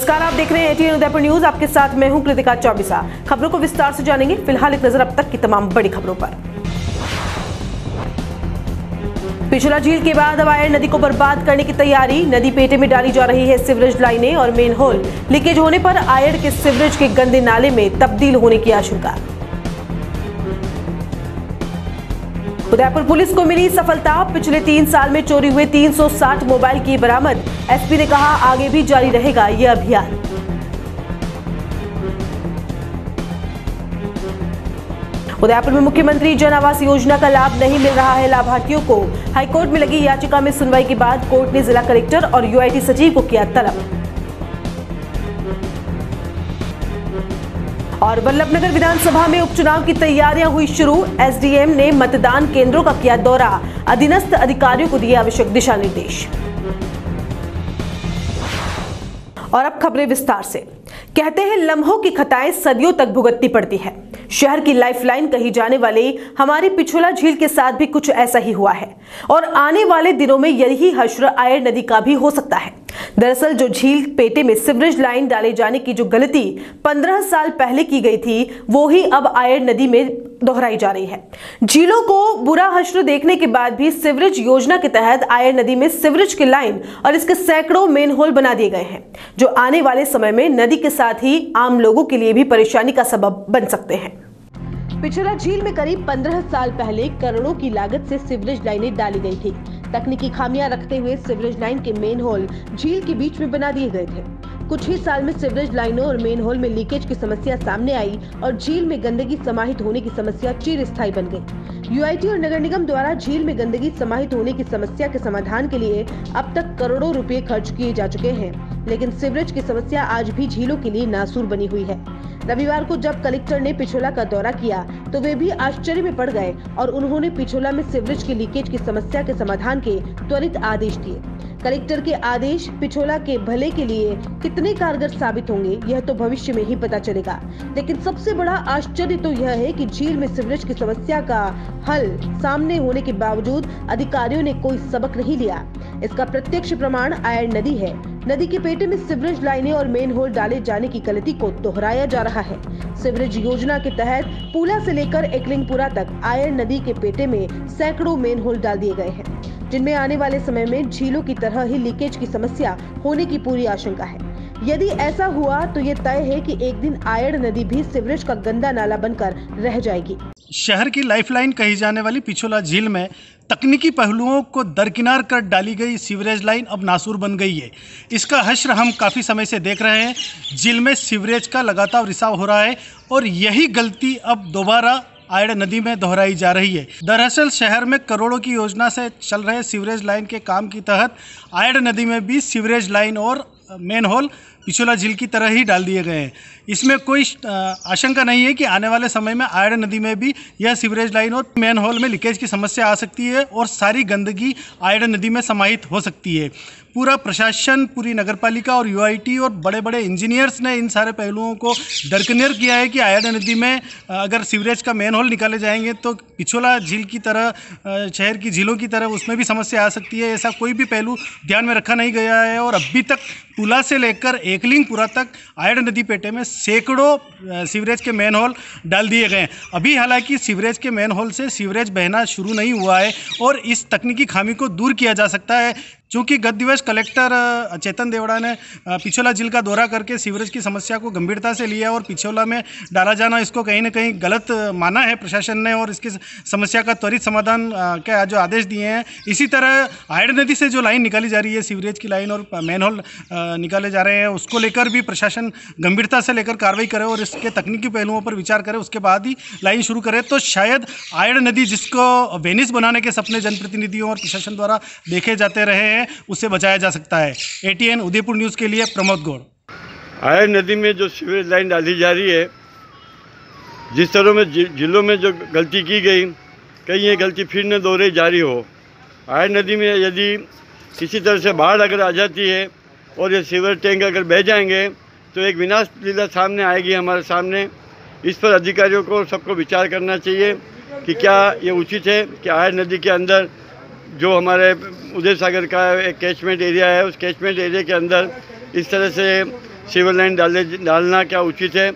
नमस्कार, आप देख रहे हैं एटीएन उदयपुर न्यूज। आपके साथ मैं हूं कृतिका चौबिसा। खबरों को विस्तार से जानेंगे। फिलहाल एक नजर अब तक की तमाम बड़ी खबरों पर। पिछोला झील के बाद अब आयर नदी को बर्बाद करने की तैयारी। नदी पेटे में डाली जा रही है सीवरेज लाइनें और मेन होल लीकेज होने पर आयर के सीवरेज के गंदे नाले में तब्दील होने की आशंका। उदयपुर पुलिस को मिली सफलता। पिछले 3 साल में चोरी हुए 360 मोबाइल की बरामद। एसपी ने कहा आगे भी जारी रहेगा यह अभियान। उदयपुर में मुख्यमंत्री जन आवास योजना का लाभ नहीं मिल रहा है लाभार्थियों को। हाईकोर्ट में लगी याचिका में सुनवाई के बाद कोर्ट ने जिला कलेक्टर और यूआईटी सचिव को किया तलब। और वल्लभनगर विधानसभा में उपचुनाव की तैयारियां हुई शुरू। एसडीएम ने मतदान केंद्रों का किया दौरा। अधीनस्थ अधिकारियों को दिए आवश्यक दिशा निर्देश। और अब खबरें विस्तार से। कहते हैं लम्हों की खताएं सदियों तक भुगतनी पड़ती है। शहर की लाइफलाइन कही जाने वाले हमारी पिछोला झील के साथ भी कुछ ऐसा ही हुआ है और आने वाले दिनों में यही हश्र आयर नदी का भी हो सकता है। दरअसल जो झील पेटे में सीवरेज लाइन डाले जाने की जो गलती 15 साल पहले की गई थी, वो ही अब आयर नदी में दोहराई जा रही है। झीलों को बुरा हश्र देखने के बाद भी सीवरेज योजना के तहत आयर नदी में सीवरेज की लाइन और इसके सैकड़ों मेन होल बना दिए गए हैं, जो आने वाले समय में नदी के साथ ही आम लोगों के लिए भी परेशानी का सबब बन सकते हैं। पिछोला झील में करीब 15 साल पहले करोड़ों की लागत से सीवरेज लाइनें डाली गई थी। तकनीकी खामियां रखते हुए सीवरेज लाइन के मेन होल झील के बीच में बना दिए गए थे। कुछ ही साल में सीवरेज लाइनों और मेन होल में लीकेज की समस्या सामने आई और झील में गंदगी समाहित होने की समस्या चिरस्थायी बन गई। यूआईटी और नगर निगम द्वारा झील में गंदगी समाहित होने की समस्या के समाधान के लिए अब तक करोड़ों रुपए खर्च किए जा चुके हैं, लेकिन सीवरेज की समस्या आज भी झीलों के लिए नासूर बनी हुई है। रविवार को जब कलेक्टर ने पिछोला का दौरा किया तो वे भी आश्चर्य में पड़ गए और उन्होंने पिछोला में सीवरेज के लीकेज की समस्या के समाधान के त्वरित आदेश दिए। कलेक्टर के आदेश पिछोला के भले के लिए कितने कारगर साबित होंगे यह तो भविष्य में ही पता चलेगा, लेकिन सबसे बड़ा आश्चर्य तो यह है कि झील में सीवरेज की समस्या का हल सामने होने के बावजूद अधिकारियों ने कोई सबक नहीं लिया। इसका प्रत्यक्ष प्रमाण आयर नदी है। नदी के पेटे में सीवरेज लाइनें और मेन होल डाले जाने की गलती को दोहराया जा रहा है। सीवरेज योजना के तहत पूला से लेकर एकलिंगपुरा तक आयर नदी के पेटे में सैकड़ों मेन होल डाल दिए गए हैं, जिनमें आने वाले समय में झीलों की तरह ही लीकेज की समस्या होने की पूरी आशंका है। यदि ऐसा हुआ तो ये तय है कि एक दिन आयर नदी भी सीवरेज का गंदा नाला बनकर रह जाएगी। शहर की लाइफलाइन कही जाने वाली पिछोला झील में तकनीकी पहलुओं को दरकिनार कर डाली गई सीवरेज लाइन अब नासूर बन गई है। इसका हश्र हम काफ़ी समय से देख रहे हैं। झील में सीवरेज का लगातार रिसाव हो रहा है और यही गलती अब दोबारा आयर नदी में दोहराई जा रही है। दरअसल शहर में करोड़ों की योजना से चल रहे सीवरेज लाइन के काम के तहत आयर नदी में भी सीवरेज लाइन और मेन होल पिछोला झील की तरह ही डाल दिए गए हैं। इसमें कोई आशंका नहीं है कि आने वाले समय में आयर नदी में भी यह सीवरेज लाइन और मेन होल में लीकेज की समस्या आ सकती है और सारी गंदगी आयर नदी में समाहित हो सकती है। पूरा प्रशासन, पूरी नगरपालिका और यूआईटी और बड़े बड़े इंजीनियर्स ने इन सारे पहलुओं को दरकिनार किया है कि आयर नदी में अगर सीवरेज का मेन होल निकाले जाएंगे तो पिछोला झील की तरह, शहर की झीलों की तरह उसमें भी समस्या आ सकती है। ऐसा कोई भी पहलू ध्यान में रखा नहीं गया है और अभी तक पुला से लेकर एकलिंगपुरा तक आयर नदी पेटे में सैकड़ों सीवरेज के मेन होल डाल दिए गए हैं। अभी हालांकि सीवरेज के मेन होल से सीवरेज बहना शुरू नहीं हुआ है और इस तकनीकी खामी को दूर किया जा सकता है। चूँकि गत दिवस कलेक्टर चेतन देवड़ा ने पिछोला झील का दौरा करके सीवरेज की समस्या को गंभीरता से लिया और पिछोला में डाला जाना इसको कहीं ना कहीं गलत माना है प्रशासन ने और इसकी समस्या का त्वरित समाधान के जो आदेश दिए हैं। इसी तरह आयर नदी से जो लाइन निकाली जा रही है, सीवरेज की लाइन और मेन होल निकाले जा रहे हैं, उसको लेकर भी प्रशासन गंभीरता से लेकर कार्रवाई करे और इसके तकनीकी पहलुओं पर विचार करे, उसके बाद ही लाइन शुरू करे तो शायद आयर नदी जिसको वेनिस बनाने के सपने जनप्रतिनिधियों और प्रशासन द्वारा देखे जाते रहे हैं उसे बचाया जा सकता है। एटीएन उदयपुर न्यूज़ के लिए प्रमोद गौड़। आयर नदी में जो सीवरेज लाइन डाली जा रही है, जिस तरह में जिलों में जो गलती की गई, कहीं ये गलती फिर न दोहराई जारी हो। आयर नदी में यदि किसी तरह से बाढ़ अगर आ जाती है और ये सीवर टैंक अगर बह जाएंगे तो एक विनाश लीला सामने आएगी हमारे सामने। इस पर अधिकारियों को सबको विचार करना चाहिए कि क्या ये उचित है कि आयर नदी के अंदर जो हमारे उदय सागर का एक कैचमेंट एरिया है, उस कैचमेंट एरिया के अंदर इस तरह से सीवर लाइन डालना क्या उचित है,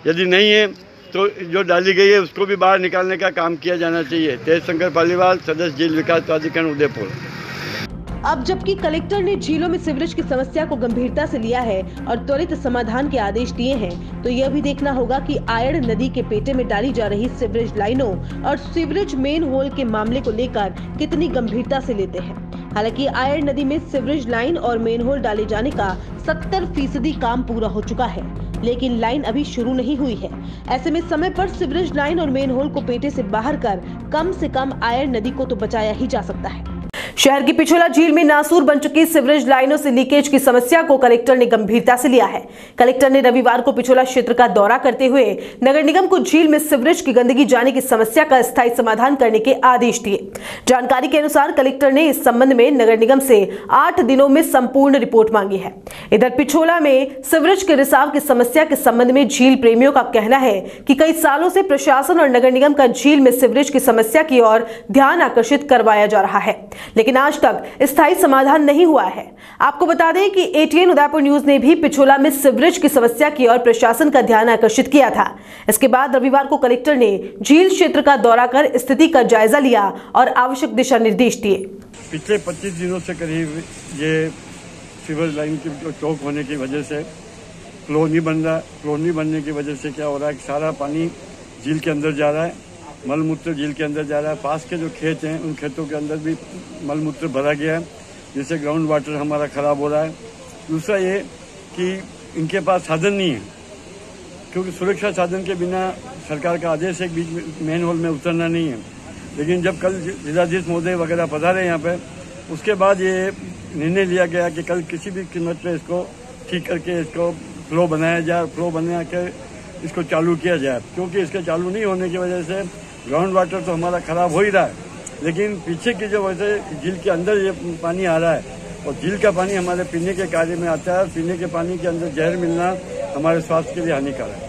यदि नहीं है तो जो डाली गई है उसको भी बाहर निकालने का काम किया जाना चाहिए। तेज शंकर पालीवाल, सदस्य झील विकास प्राधिकरण उदयपुर। अब जबकि कलेक्टर ने झीलों में सीवरेज की समस्या को गंभीरता से लिया है और त्वरित समाधान के आदेश दिए हैं, तो यह भी देखना होगा कि आयड़ नदी के पेटे में डाली जा रही सीवरेज लाइनों और सीवरेज मेन होल के मामले को लेकर कितनी गंभीरता से लेते हैं। हालांकि आयड़ नदी में सीवरेज लाइन और मेन होल डाले जाने का 70% काम पूरा हो चुका है, लेकिन लाइन अभी शुरू नहीं हुई है। ऐसे में समय पर सीवरेज लाइन और मेन होल को पेटे से बाहर कर कम से कम आयड़ नदी को तो बचाया ही जा सकता है। शहर की पिछोला झील में नासूर बन चुकी सीवरेज लाइनों से लीकेज की समस्या को कलेक्टर ने गंभीरता से लिया है। कलेक्टर ने रविवार को पिछोला क्षेत्र का दौरा करते हुए नगर निगम को झील में सीवरेज की गंदगी जाने की समस्या का स्थायी समाधान करने के आदेश दिए। जानकारी के अनुसार कलेक्टर ने इस संबंध में नगर निगम से 8 दिनों में संपूर्ण रिपोर्ट मांगी है। इधर पिछोला में सीवरेज के रिसाव की समस्या के संबंध में झील प्रेमियों का कहना है कि कई सालों से प्रशासन और नगर निगम का झील में सीवरेज की समस्या की ओर ध्यान आकर्षित करवाया जा रहा है, लेकिन आज तक स्थायी समाधान नहीं हुआ है। आपको बता दें कि ATN उदयपुर न्यूज ने भी पिछोला में सीवरेज की समस्या की ओर प्रशासन का ध्यान आकर्षित किया था। इसके बाद रविवार को कलेक्टर ने झील क्षेत्र का दौरा कर स्थिति का जायजा लिया और आवश्यक दिशा निर्देश दिए। पिछले 25 दिनों से करीब ये सीवरेज लाइन की चौक होने की वजह से फ्लो नहीं बन रहा। फ्लो नहीं बनने की वजह से क्या हो रहा है, सारा पानी झील के अंदर जा रहा है, मलमूत्र झील के अंदर जा रहा है। पास के जो खेत हैं उन खेतों के अंदर भी मलमूत्र भरा गया है, जिससे ग्राउंड वाटर हमारा ख़राब हो रहा है। दूसरा ये कि इनके पास साधन नहीं है, क्योंकि सुरक्षा साधन के बिना सरकार का आदेश है बीच में मेन होल में उतरना नहीं है। लेकिन जब कल जिलाधीश महोदय वगैरह पधारे यहाँ पे, उसके बाद ये निर्णय लिया गया कि कल किसी भी कीमत पे इसको ठीक करके इसको फ्लो बनाया जाए, फ्लो बना के इसको चालू किया जाए। क्योंकि इसके चालू नहीं होने की वजह से ग्राउंड वाटर तो हमारा ख़राब हो ही रहा है, लेकिन पीछे की जो वजह झील के अंदर ये पानी आ रहा है और झील का पानी हमारे पीने के कार्य में आता है। पीने के पानी के अंदर जहर मिलना हमारे स्वास्थ्य के लिए हानिकारक है।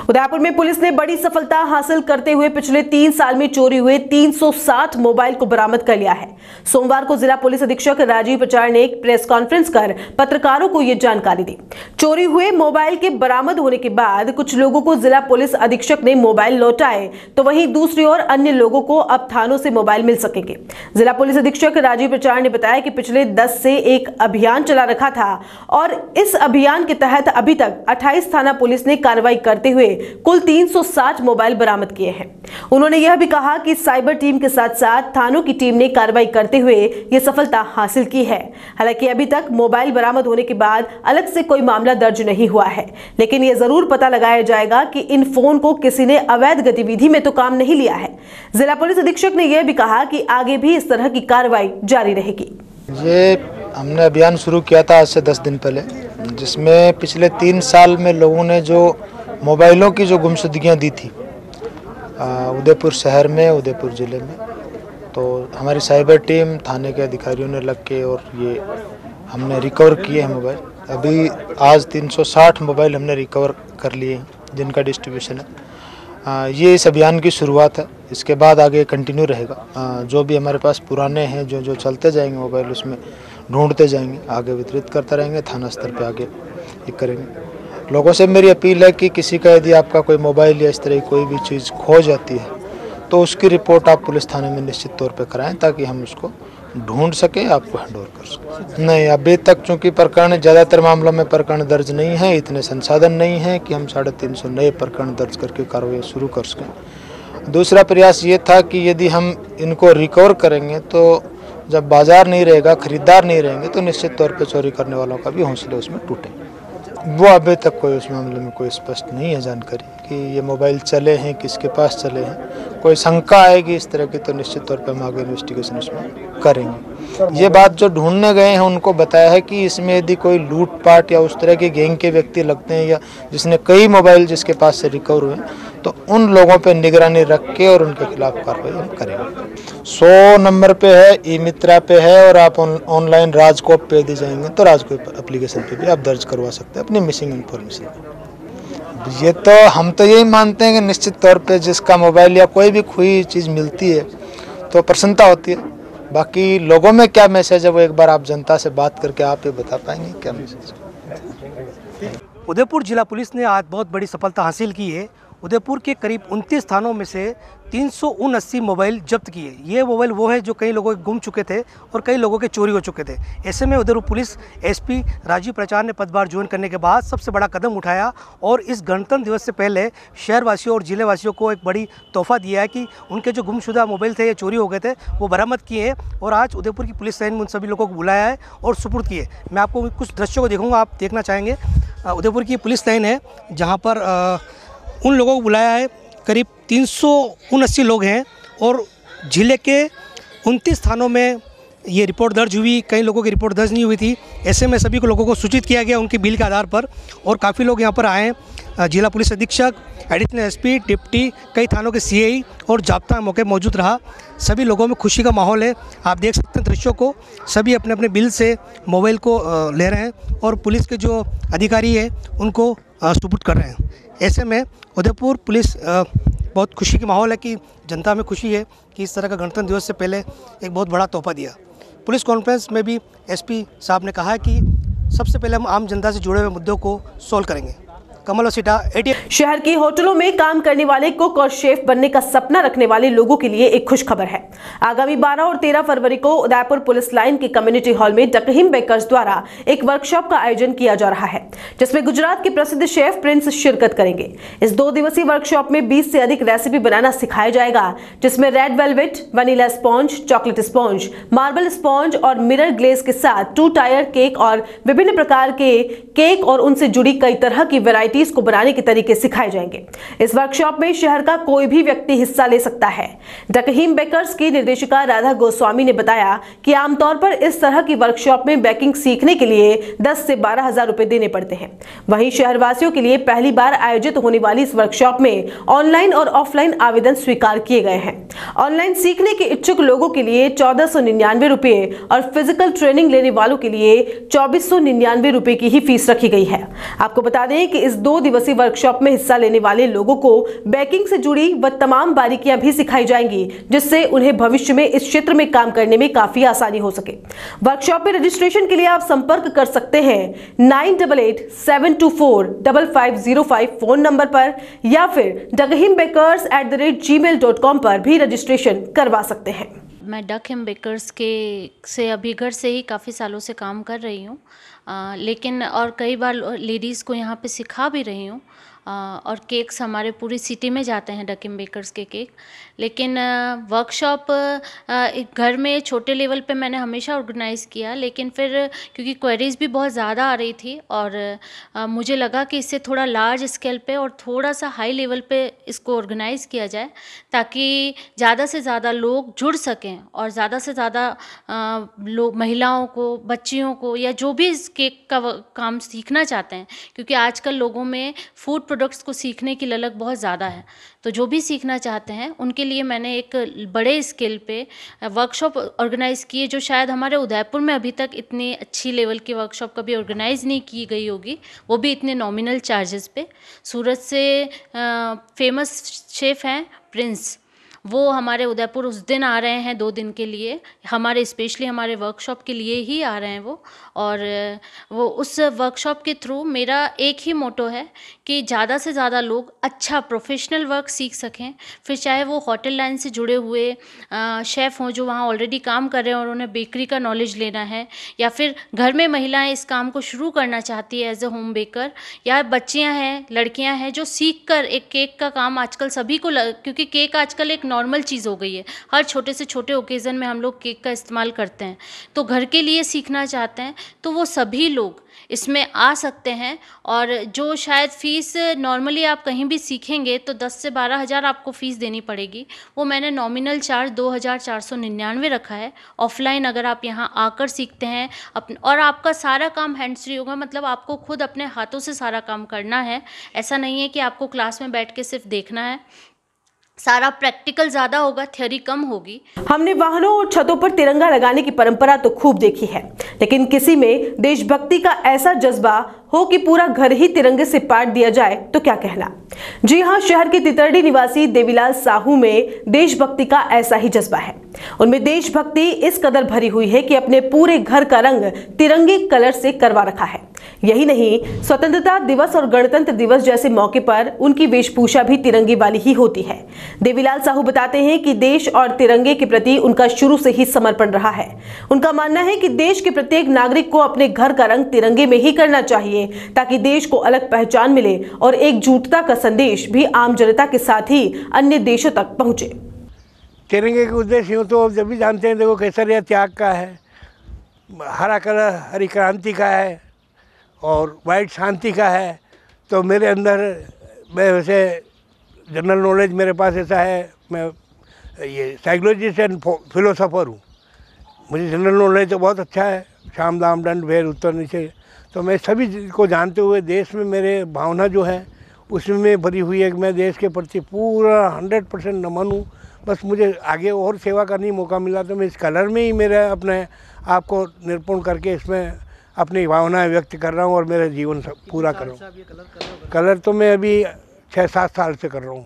उदयपुर में पुलिस ने बड़ी सफलता हासिल करते हुए पिछले 3 साल में चोरी हुए 360 मोबाइल को बरामद कर लिया है। सोमवार को जिला पुलिस अधीक्षक राजीव प्रचार ने एक प्रेस कॉन्फ्रेंस कर पत्रकारों को यह जानकारी दी। चोरी हुए मोबाइल के बरामद होने के बाद कुछ लोगों को जिला पुलिस अधीक्षक ने मोबाइल लौटाए, तो वहीं दूसरी ओर अन्य लोगों को अब थानों से मोबाइल मिल सकेंगे। जिला पुलिस अधीक्षक राजीव प्रचार ने बताया कि पिछले 10 से एक अभियान चला रखा था और इस अभियान के तहत अभी तक 28 थाना पुलिस ने कार्रवाई करते हुए कुल 360 मोबाइल बरामद किए हैं। उन्होंने यह भी कहा कि साइबर टीम के साथ साथ थानों की टीम ने कार्रवाई करते हुए यह सफलता हासिल की है। हालांकि अभी तक मोबाइल बरामद होने के बाद अलग से कोई मामला दर्ज नहीं हुआ है, लेकिन यह जरूर पता लगाया जाएगा कि इन फोन को किसी ने अवैध गतिविधि में तो काम नहीं लिया है। जिला पुलिस अधीक्षक ने यह भी कहा कि आगे भी इस तरह की कार्रवाई जारी रहेगी। ये हमने अभियान शुरू किया था आज से 10 दिन पहले, जिसमें पिछले 3 साल में लोगों ने जो मोबाइलों की जो गुमशुदगियाँ दी थी उदयपुर शहर में, उदयपुर ज़िले में, तो हमारी साइबर टीम थाने के अधिकारियों ने लग के और ये हमने रिकवर किए हैं मोबाइल। अभी आज 360 मोबाइल हमने रिकवर कर लिए हैं, जिनका डिस्ट्रीब्यूशन है। ये इस अभियान की शुरुआत है, इसके बाद आगे कंटिन्यू रहेगा। जो भी हमारे पास पुराने हैं जो चलते जाएंगे मोबाइल, उसमें ढूंढते जाएंगे, आगे वितरित करते रहेंगे, थाना स्तर पे आगे ये करेंगे। लोगों से मेरी अपील है कि किसी का यदि आपका कोई मोबाइल या इस तरह की कोई भी चीज़ खो जाती है तो उसकी रिपोर्ट आप पुलिस थाने में निश्चित तौर पे कराएं, ताकि हम उसको ढूंढ सकें, आपको हैंड ओवर कर सकें। नहीं, अभी तक चूँकि प्रकरण ज़्यादातर मामलों में प्रकरण दर्ज नहीं है, इतने संसाधन नहीं है कि हम 350 नए प्रकरण दर्ज करके कार्रवाई शुरू कर सकें। दूसरा प्रयास ये था कि यदि हम इनको रिकवर करेंगे तो जब बाजार नहीं रहेगा, खरीदार नहीं रहेंगे, तो निश्चित तौर पर चोरी करने वालों का भी हौसले उसमें टूटेंगे। वो अभी तक कोई उस मामले में कोई स्पष्ट नहीं है जानकारी कि ये मोबाइल चले हैं, किसके पास चले हैं। कोई शंका आएगी इस तरह की तो निश्चित तौर पर हम आगे इन्वेस्टिगेशन इसमें करेंगे। ये बात जो ढूंढने गए हैं उनको बताया है कि इसमें यदि कोई लूटपाट या उस तरह के गैंग के व्यक्ति लगते हैं या जिसने कई मोबाइल जिसके पास से रिकवर हुए तो उन लोगों पर निगरानी रख के और उनके खिलाफ कार्रवाई हम करेंगे। 100 नंबर पे है, ई मित्रा पे है, और आप ऑनलाइन राजकोप पे दी जाएंगे तो राजकोप एप्लीकेशन पे भी आप दर्ज करवा सकते हैं अपनी मिसिंग इन्फॉर्मेशन। ये तो हम तो यही मानते हैं कि निश्चित तौर पे जिसका मोबाइल या कोई भी खोई चीज़ मिलती है तो प्रसन्नता होती है। बाकी लोगों में क्या मैसेज है वो एक बार आप जनता से बात करके आप ही बता पाएंगे क्या मैसेज है। उदयपुर जिला पुलिस ने आज बहुत बड़ी सफलता हासिल की है। उदयपुर के करीब 29 थानों में से 379 मोबाइल जब्त किए। ये मोबाइल वो है जो कई लोगों के गुम चुके थे और कई लोगों के चोरी हो चुके थे। ऐसे में उदयपुर पुलिस एसपी राजीव प्रचार ने पदभार ज्वाइन करने के बाद सबसे बड़ा कदम उठाया और इस गणतंत्र दिवस से पहले शहरवासियों और जिलेवासियों को एक बड़ी तोहफा दिया है कि उनके जो गुमशुदा मोबाइल थे या चोरी हो गए थे वो बरामद किए हैं और आज उदयपुर की पुलिस लाइन में उन सभी लोगों को बुलाया है और सुपुर्द किए। मैं आपको कुछ दृश्यों को दिखाऊँगा, आप देखना चाहेंगे। उदयपुर की पुलिस लाइन है जहाँ पर उन लोगों को बुलाया है। करीब 379 लोग हैं और जिले के 29 थानों में ये रिपोर्ट दर्ज हुई। कई लोगों की रिपोर्ट दर्ज नहीं हुई थी। ऐसे में सभी को लोगों को सूचित किया गया उनके बिल के आधार पर और काफ़ी लोग यहाँ पर आए हैं। जिला पुलिस अधीक्षक, एडिशनल एसपी, डिप्टी, कई थानों के सीआई और जाब्ता मौके मौजूद रहा। सभी लोगों में खुशी का माहौल है। आप देख सकते हैं दृश्यों को, सभी अपने अपने बिल से मोबाइल को ले रहे हैं और पुलिस के जो अधिकारी हैं उनको सुपुर्द कर रहे हैं। ऐसे में उदयपुर पुलिस बहुत खुशी की माहौल है कि जनता में खुशी है कि इस तरह का गणतंत्र दिवस से पहले एक बहुत बड़ा तोहफा दिया। पुलिस कॉन्फ्रेंस में भी एसपी साहब ने कहा है कि सबसे पहले हम आम जनता से जुड़े हुए मुद्दों को सॉल्व करेंगे। कमल वसीटा, ATN। शहर की होटलों में काम करने वाले कुक और शेफ बनने का सपना रखने वाले लोगों के लिए एक खुश खबर है। आगामी 12 और 13 फरवरी को उदयपुर पुलिस लाइन के कम्युनिटी हॉल में डकहीम बेकर्स द्वारा एक वर्कशॉप का आयोजन किया जा रहा है, जिसमें गुजरात के प्रसिद्ध शेफ प्रिंस शिरकत करेंगे। इस 2 दिवसीय वर्कशॉप में 20 से अधिक रेसिपी बनाना सिखाया जाएगा, जिसमें red velvet, vanilla sponge, chocolate sponge, marble sponge और मिरर ग्लेज के साथ 2 टायर केक और विभिन्न प्रकार के केक और उनसे जुड़ी कई तरह की वैरायटी को बनाने के तरीके सिखाए जाएंगे। इस वर्कशॉप में शहर का कोई भी व्यक्ति हिस्सा ले सकता है। डकहीम बेकर्स की निर्देशिका राधा गोस्वामी ने बताया कि आमतौर पर इस तरह की वर्कशॉप में बेकिंग सीखने के लिए 10 से 12 हजार रुपए देने पड़ते हैं। वहीं शहरवासियों के लिए पहली बार आयोजित होने वाली इस वर्कशॉप में ऑनलाइन और ऑफलाइन आवेदन स्वीकार किए गए हैं। ऑनलाइन सीखने के इच्छुक लोगों के लिए 1499 रुपए और फिजिकल ट्रेनिंग लेने वालों के लिए 2499 रुपए की ही फीस रखी गई है। आपको बता दें कि इस 2 दिवसीय वर्कशॉप में हिस्सा लेने वाले लोगों को बेकिंग से जुड़ी व तमाम बारीकियां भी सिखाई जाएंगी, जिससे उन्हें भविष्य में इस क्षेत्र में काम करने में काफी आसानी हो सके। वर्कशॉप में रजिस्ट्रेशन के लिए आप संपर्क कर सकते हैं 9887245505 फोन नंबर पर या फिर daghim-bakers@gmail.com पर भी रजिस्ट्रेशन करवा सकते हैं। मैं डकहीम बेकर्स से अभी घर से ही काफ़ी सालों से काम कर रही हूँ, लेकिन और कई बार लेडीज़ को यहाँ पे सिखा भी रही हूँ। और केक्स हमारे पूरी सिटी में जाते हैं डकहीम बेकर्स के केक। लेकिन वर्कशॉप घर में छोटे लेवल पे मैंने हमेशा ऑर्गेनाइज़ किया, लेकिन फिर क्योंकि क्वेरीज़ भी बहुत ज़्यादा आ रही थी और मुझे लगा कि इससे थोड़ा लार्ज स्केल पे और थोड़ा सा हाई लेवल पे इसको ऑर्गेनाइज़ किया जाए, ताकि ज़्यादा से ज़्यादा लोग जुड़ सकें और ज़्यादा से ज़्यादा लोग, महिलाओं को, बच्चियों को या जो भी इस केक का काम सीखना चाहते हैं, क्योंकि आजकल लोगों में फूड प्रोडक्ट्स को सीखने की ललक बहुत ज़्यादा है। तो जो भी सीखना चाहते हैं उनके लिए मैंने एक बड़े स्केल पे वर्कशॉप ऑर्गेनाइज़ किए, जो शायद हमारे उदयपुर में अभी तक इतनी अच्छी लेवल की वर्कशॉप कभी ऑर्गेनाइज़ नहीं की गई होगी, वो भी इतने नॉमिनल चार्जेस पे। सूरत से फेमस शेफ़ हैं प्रिंस, वो हमारे उदयपुर उस दिन आ रहे हैं 2 दिन के लिए, हमारे स्पेशली हमारे वर्कशॉप के लिए ही आ रहे हैं वो। और वो उस वर्कशॉप के थ्रू मेरा एक ही मोटो है कि ज़्यादा से ज़्यादा लोग अच्छा प्रोफेशनल वर्क सीख सकें, फिर चाहे वो होटल लाइन से जुड़े हुए शेफ़ हों जो वहाँ ऑलरेडी काम कर रहे हैं और उन्हें बेकरी का नॉलेज लेना है, या फिर घर में महिलाएं इस काम को शुरू करना चाहती है एज ए होम बेकर, या बच्चियाँ हैं, लड़कियाँ हैं जो सीख कर एक केक का काम आजकल सभी को क्योंकि केक आजकल एक नॉर्मल चीज़ हो गई है, हर छोटे से छोटे ओकेज़न में हम लोग केक का इस्तेमाल करते हैं, तो घर के लिए सीखना चाहते हैं तो वो सभी लोग इसमें आ सकते हैं। और जो शायद फ़ीस नॉर्मली आप कहीं भी सीखेंगे तो 10 से 12 हज़ार आपको फ़ीस देनी पड़ेगी, वो मैंने नॉमिनल चार्ज 2499 रखा है। ऑफलाइन अगर आप यहाँ आकर सीखते हैं और आपका सारा काम हैंड्स फ्री होगा, मतलब आपको खुद अपने हाथों से सारा काम करना है। ऐसा नहीं है कि आपको क्लास में बैठ के सिर्फ देखना है, सारा प्रैक्टिकल ज़्यादा होगा, थ्योरी कम होगी। हमने वाहनों और छतों पर तिरंगा लगाने की परंपरा तो खूब देखी है, लेकिन किसी में देशभक्ति का ऐसा जज्बा हो कि पूरा घर ही तिरंगे से पाट दिया जाए तो क्या कहना। जी हां, शहर के तितरडी निवासी देवीलाल साहू में देशभक्ति का ऐसा ही जज्बा है। उनमें देशभक्ति इस कदर भरी हुई है कि अपने पूरे घर का रंग तिरंगे कलर से करवा रखा है। यही नहीं, स्वतंत्रता दिवस और गणतंत्र दिवस जैसे मौके पर उनकी वेशभूषा भी तिरंगे वाली ही होती है। देवीलाल साहू बताते हैं कि देश और तिरंगे के प्रति उनका शुरू से ही समर्पण रहा है। उनका मानना है कि देश के प्रत्येक नागरिक को अपने घर का रंग तिरंगे में ही करना चाहिए, ताकि देश को अलग पहचान मिले और एकजुटता का संदेश भी आम जनता के साथ ही अन्य देशों तक पहुंचे। तिरंगे के उद्देश्य यूँ तो जब भी जानते हैं, देखो केसरिया त्याग का है, हरा कलर हरी क्रांति का है और वाइट शांति का है। तो मेरे अंदर, मैं वैसे जनरल नॉलेज मेरे पास ऐसा है, मैं ये साइकोलॉजिस्ट एंड फिलोसोफर हूँ, मुझे जनरल नॉलेज तो बहुत अच्छा है, शाम दाम दंड भेद उत्तर नीचे। तो मैं सभी को जानते हुए देश में मेरे भावना जो है उसमें भरी हुई है कि मैं देश के प्रति पूरा 100% नमन हूँ। बस मुझे आगे और सेवा करने का मौका मिला तो मैं इस कलर में ही मेरे अपने आप को निरूपण करके इसमें अपनी भावनाएं व्यक्त कर रहा हूँ और मेरा जीवन पूरा कर रहा हूँ। कलर तो मैं अभी 6-7 साल से कर रहा हूँ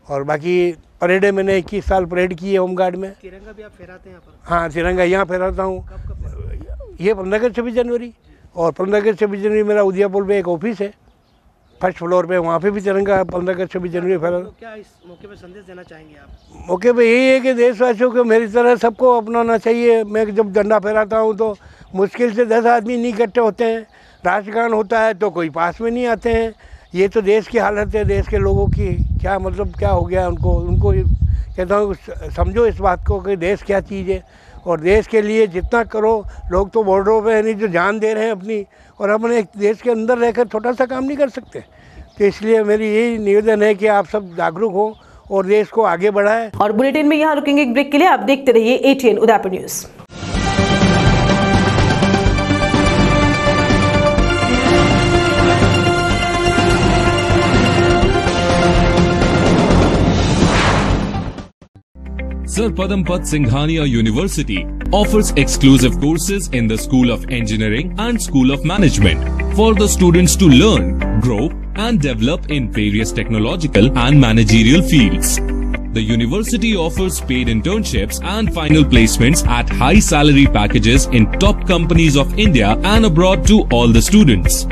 और बाकी परेड मैंने 21 साल परेड की है होमगार्ड में। तिरंगा भी आप फहराते हैं यहाँ पर? हाँ, तिरंगा यहाँ फहराता हूँ। ये 15 अगस्त 26 जनवरी और 15 अगस्त 26 जनवरी मेरा उदयपुर में एक ऑफिस है, फर्स्ट फ्लोर पे, वहाँ पे भी तिरंगा 15 अगस्त 26 जनवरी फहरा। तो क्या इस मौके पे संदेश देना चाहेंगे आप? मौके पे यही है कि देशवासियों को मेरी तरह सबको अपनाना चाहिए। मैं जब झंडा फहराता हूँ तो मुश्किल से 10 आदमी नहीं इकट्ठे होते हैं, राष्ट्रगान होता है तो कोई पास में नहीं आते हैं। ये तो देश की हालत है, देश के लोगों की क्या मतलब क्या हो गया उनको कहता हूँ समझो इस बात को कि देश क्या चीज़ है और देश के लिए जितना करो। लोग तो बॉर्डरों पे नहीं जो जान दे रहे हैं अपनी, और अपने एक देश के अंदर रहकर छोटा सा काम नहीं कर सकते। तो इसलिए मेरी यही निवेदन है कि आप सब जागरूक हो और देश को आगे बढ़ाएं। और बुलेटिन में यहाँ रुकेंगे एक ब्रेक के लिए। आप देखते रहिए ATN Udaipur news. Sir Padampat Singhania University offers exclusive courses in the School of Engineering and School of Management for the students to learn, grow and develop in various technological and managerial fields. The university offers paid internships and final placements at high salary packages in top companies of India and abroad to all the students.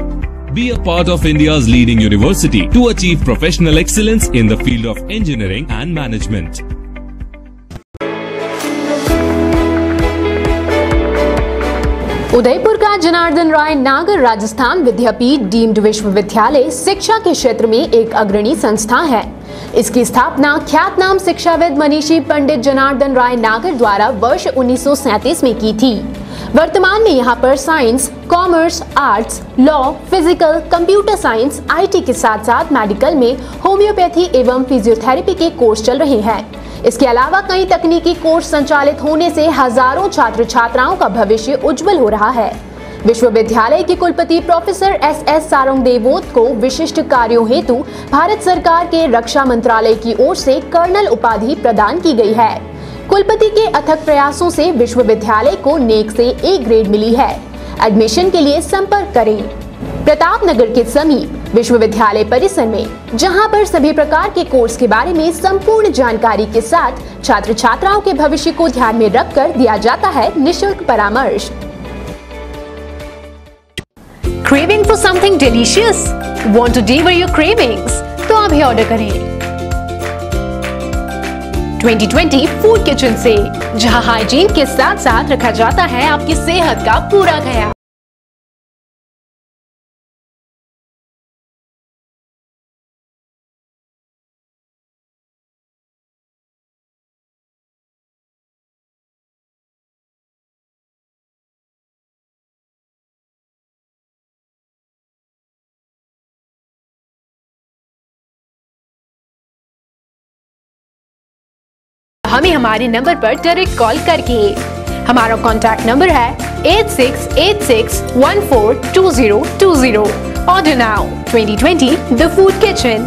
Be a part of India's leading university to achieve professional excellence in the field of engineering and management. Udaipur का जनार्दन राय नागर राजस्थान विद्यापीठ deemed विश्वविद्यालय शिक्षा के क्षेत्र में एक अग्रणी संस्था है। इसकी स्थापना ख्यातनाम शिक्षाविद मनीषी पंडित जनार्दन राय नागर द्वारा वर्ष 1937 में की थी। वर्तमान में यहाँ पर science, commerce, arts, law, physical, computer science, IT के साथ साथ मेडिकल में होम्योपैथी एवं फिजियोथेरेपी के कोर्स चल रहे हैं। इसके अलावा कई तकनीकी कोर्स संचालित होने से हजारों छात्र छात्राओं का भविष्य उज्जवल हो रहा है। विश्वविद्यालय के कुलपति प्रोफेसर SS सारंगदेवोत को विशिष्ट कार्यों हेतु भारत सरकार के रक्षा मंत्रालय की ओर से कर्नल उपाधि प्रदान की गई है। कुलपति के अथक प्रयासों से विश्वविद्यालय को नेक से A ग्रेड मिली है। एडमिशन के लिए संपर्क करें प्रताप नगर के समीप विश्वविद्यालय परिसर में, जहां पर सभी प्रकार के कोर्स के बारे में संपूर्ण जानकारी के साथ छात्र छात्राओं के भविष्य को ध्यान में रखकर दिया जाता है निशुल्क परामर्श। Craving for something delicious? Want to devour your cravings? तो अभी ऑर्डर करें 2020 फूड किचन से, जहां हाइजीन के साथ साथ रखा जाता है आपकी सेहत का पूरा ख्याल। हमें हमारे नंबर पर डायरेक्ट कॉल करके। हमारा कॉन्टैक्ट नंबर है 8686142020। Order now 2020 the food kitchen.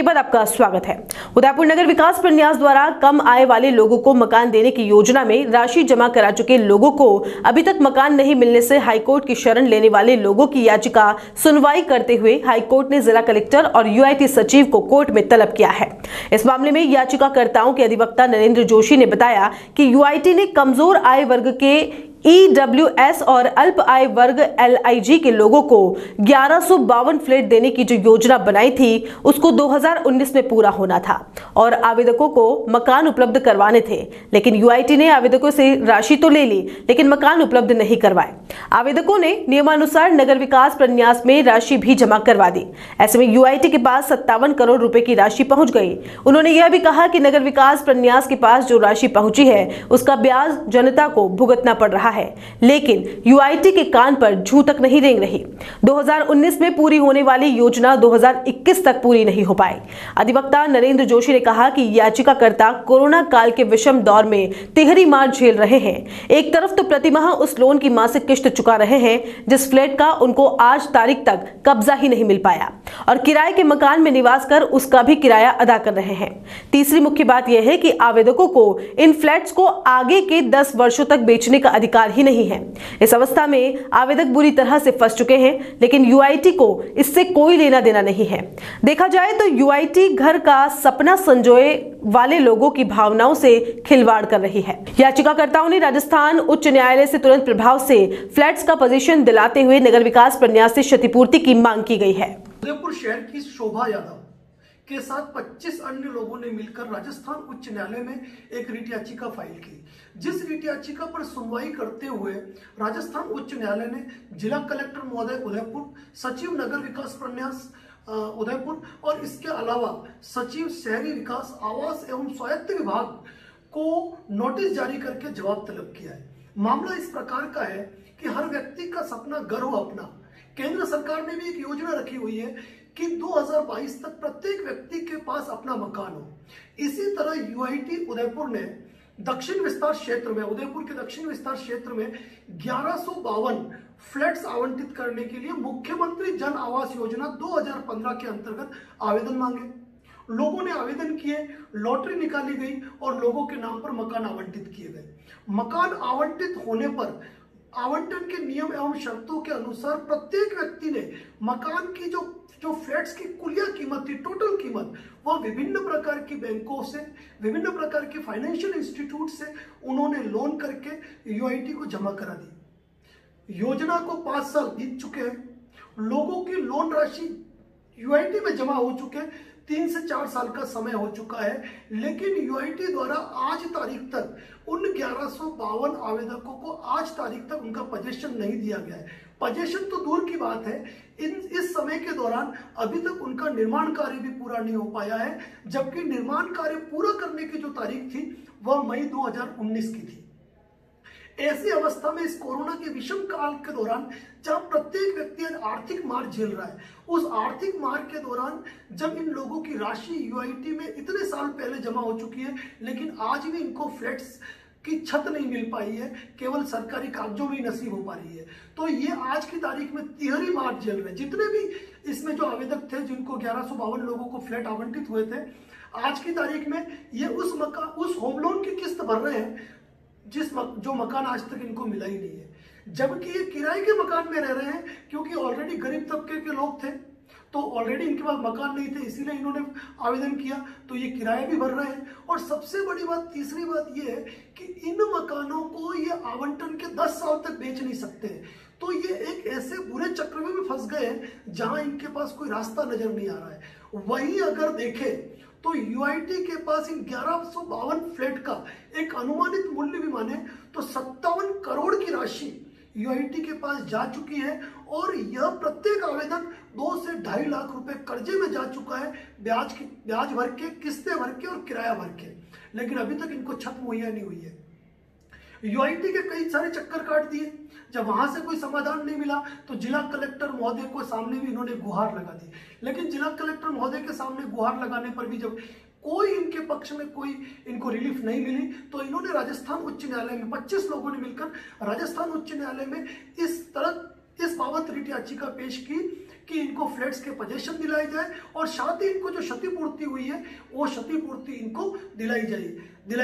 बाद आपका स्वागत है। उदयपुर नगर विकास प्रन्यास द्वारा कम आय वाले लोगों को मकान देने की योजना में राशि जमा करा चुके लोगों को अभी तक मकान नहीं मिलने से हाईकोर्ट की शरण लेने वाले लोगों की याचिका सुनवाई करते हुए हाईकोर्ट ने जिला कलेक्टर और यूआईटी सचिव को कोर्ट में तलब किया है। इस मामले में याचिकाकर्ताओं के अधिवक्ता नरेंद्र जोशी ने बताया कि यूआईटी ने कमजोर आय वर्ग के EWS और अल्प आय वर्ग LIG के लोगों को 1152 फ्लैट देने की जो योजना बनाई थी उसको 2019 में पूरा होना था और आवेदकों को मकान उपलब्ध करवाने थे, लेकिन यूआईटी ने आवेदकों से राशि तो ले ली लेकिन मकान उपलब्ध नहीं करवाए। आवेदकों ने नियमानुसार नगर विकास प्रन्यास में राशि भी जमा करवा दी। ऐसे में यूआईटी के पास 57 करोड़ रुपए की राशि पहुंच गई। उन्होंने यह भी कहा कि नगर विकास प्रन्यास के पास जो राशि पहुंची है उसका ब्याज जनता को भुगतना पड़ रहा है, लेकिन यूआईटी के कान पर जूं तक नहीं रेंग रही। 2019 में पूरी होने वाली योजना 2021 तक पूरी नहीं हो पाई। अधिवक्ता नरेंद्र जोशी ने कहा कि याचिकाकर्ता कोरोना काल के विषम दौर में तिहरी मार झेल रहे हैं। एक तरफ तो प्रतिमाह उस लोन की मासिक किस्त चुका रहे हैं जिस फ्लैट का उनको आज तारीख तक कब्जा ही नहीं मिल पाया और किराए के मकान में निवास कर उसका भी किराया अदा कर रहे हैं। तीसरी मुख्य बात यह है कि आवेदकों को इन फ्लैट्स को आगे के 10 वर्षों तक बेचने का अधिकार ही नहीं है। इस अवस्था में आवेदक बुरी तरह से फंस चुके हैं, लेकिन यूआईटी को इससे कोई लेना देना नहीं है। देखा जाए तो यूआईटी घर का सपना संजोए वाले लोगों की भावनाओं से खिलवाड़ कर रही है। याचिकाकर्ताओं ने राजस्थान उच्च न्यायालय से तुरंत प्रभाव से फ्लैट्स का पोजीशन दिलाते हुए नगर विकास प्रन्यास से क्षतिपूर्ति की मांग की गई है। उदयपुर शहर की शोभा यादव के साथ 25 अन्य लोगों ने मिलकर राजस्थान उच्च न्यायालय में एक रिट याचिका फाइल की, जिस रिट याचिका पर सुनवाई करते हुए राजस्थान उच्च न्यायालय ने जिला कलेक्टर महोदय उदयपुर, सचिव नगर विकास प्रन्यास उदयपुर और इसके अलावा सचिव शहरी विकास, आवास एवं स्वायत्त विभाग को नोटिस जारी करके जवाब तलब किया है। मामला इस प्रकार का है कि हर व्यक्ति का सपना घर हो अपना। केंद्र सरकार ने भी एक योजना रखी हुई है कि 2022 तक प्रत्येक व्यक्ति के पास अपना मकान हो। इसी तरह यूआईटी उदयपुर ने दक्षिण विस्तार क्षेत्र में, उदयपुर के दक्षिण विस्तार क्षेत्र में 1152 फ्लैट्स आवंटित करने के लिए मुख्यमंत्री जन आवास योजना 2015 के अंतर्गत आवेदन मांगे। लोगों ने आवेदन किए, लॉटरी निकाली गई और लोगों के नाम पर मकान आवंटित किए गए। मकान आवंटित होने पर आवंटन के नियम एवं शर्तों के अनुसार प्रत्येक व्यक्ति ने मकान की जो फ्लैट्स की कुलिया कीमत थी, टोटल कीमत, वह विभिन्न प्रकार की बैंकों से, विभिन्न प्रकार के फाइनेंशियल इंस्टीट्यूट से उन्होंने लोन करके यूआईटी को जमा करा दी। योजना को 5 साल बीत चुके हैं। लोगों की लोन राशि यूआईटी में जमा हो चुके हैं। 3 से 4 साल का समय हो चुका है, लेकिन यूआईटी द्वारा आज तारीख तक उन 1152 आवेदकों को आज तारीख तक उनका पोजीशन नहीं दिया गया है। पोजीशन तो दूर की बात है, इस समय के दौरान अभी तक उनका निर्माण कार्य भी पूरा नहीं हो पाया है, जबकि निर्माण कार्य पूरा करने की जो तारीख थी वह मई 2019 की थी। ऐसी अवस्था में इस कोरोना के विषम काल के दौरान जहां प्रत्येक व्यक्ति आर्थिक मार झेल रहा है, उस आर्थिक मार के दौरान जब इन लोगों की राशि यूआईटी में इतने साल पहले जमा हो चुकी है, लेकिन आज भी इनको फ्लैट्स की छत नहीं मिल पाई है, केवल सरकारी कागजों में नसीब हो पा रही है, तो ये आज की तारीख में तिहरी मार झेल रहे हैं। जितने भी इसमें जो आवेदक थे, जिनको 1152 लोगों को फ्लैट आवंटित हुए थे, आज की तारीख में ये उस होम लोन की किस्त भर रहे हैं जो मकान आज तक इनको मिला ही नहीं है, जबकि ये किराए के मकान में रह रहे हैं, क्योंकि ऑलरेडी गरीब तबके के लोग थे, तो ऑलरेडी इनके पास मकान नहीं थे, इसीलिए इन्होंने आवेदन किया, तो ये किराया भी भर रहे हैं। और सबसे बड़ी बात, तीसरी बात ये है कि इन मकानों को ये आवंटन के 10 साल तक बेच नहीं सकते, तो ये एक ऐसे बुरे चक्र में भी फंस गए हैं जहां इनके पास कोई रास्ता नजर नहीं आ रहा है। वहीं अगर देखें तो यूआईटी के पास इन 1152 फ्लैट का एक अनुमानित मूल्य भी माने तो 57 करोड़ की राशि यूआईटी के पास जा चुकी है, और यह प्रत्येक आवेदक 2 से 2.5 लाख रुपए कर्जे में जा चुका है, ब्याज भर के, किस्तें भर के और किराया भर के, लेकिन अभी तक इनको छत मुहैया नहीं हुई है। यूआईटी के कई सारे चक्कर काट दिए, जब वहां से कोई समाधान नहीं मिला तो जिला कलेक्टर महोदय को सामने भी इन्होंने गुहार लगा दी, लेकिन जिला कलेक्टर महोदय के सामने गुहार लगाने पर भी जब कोई इनके पक्ष में कोई इनको रिलीफ नहीं मिली, तो इन्होंने राजस्थान उच्च न्यायालय में 25 लोगों ने मिलकर राजस्थान उच्च न्यायालय में इस बाबत रिट याचिका पेश की कि इनको फ्लैट्स के पोजेशन दिलाई जाए और साथ ही इनको जो क्षतिपूर्ति हुई है वो क्षतिपूर्ति इनको दिलाई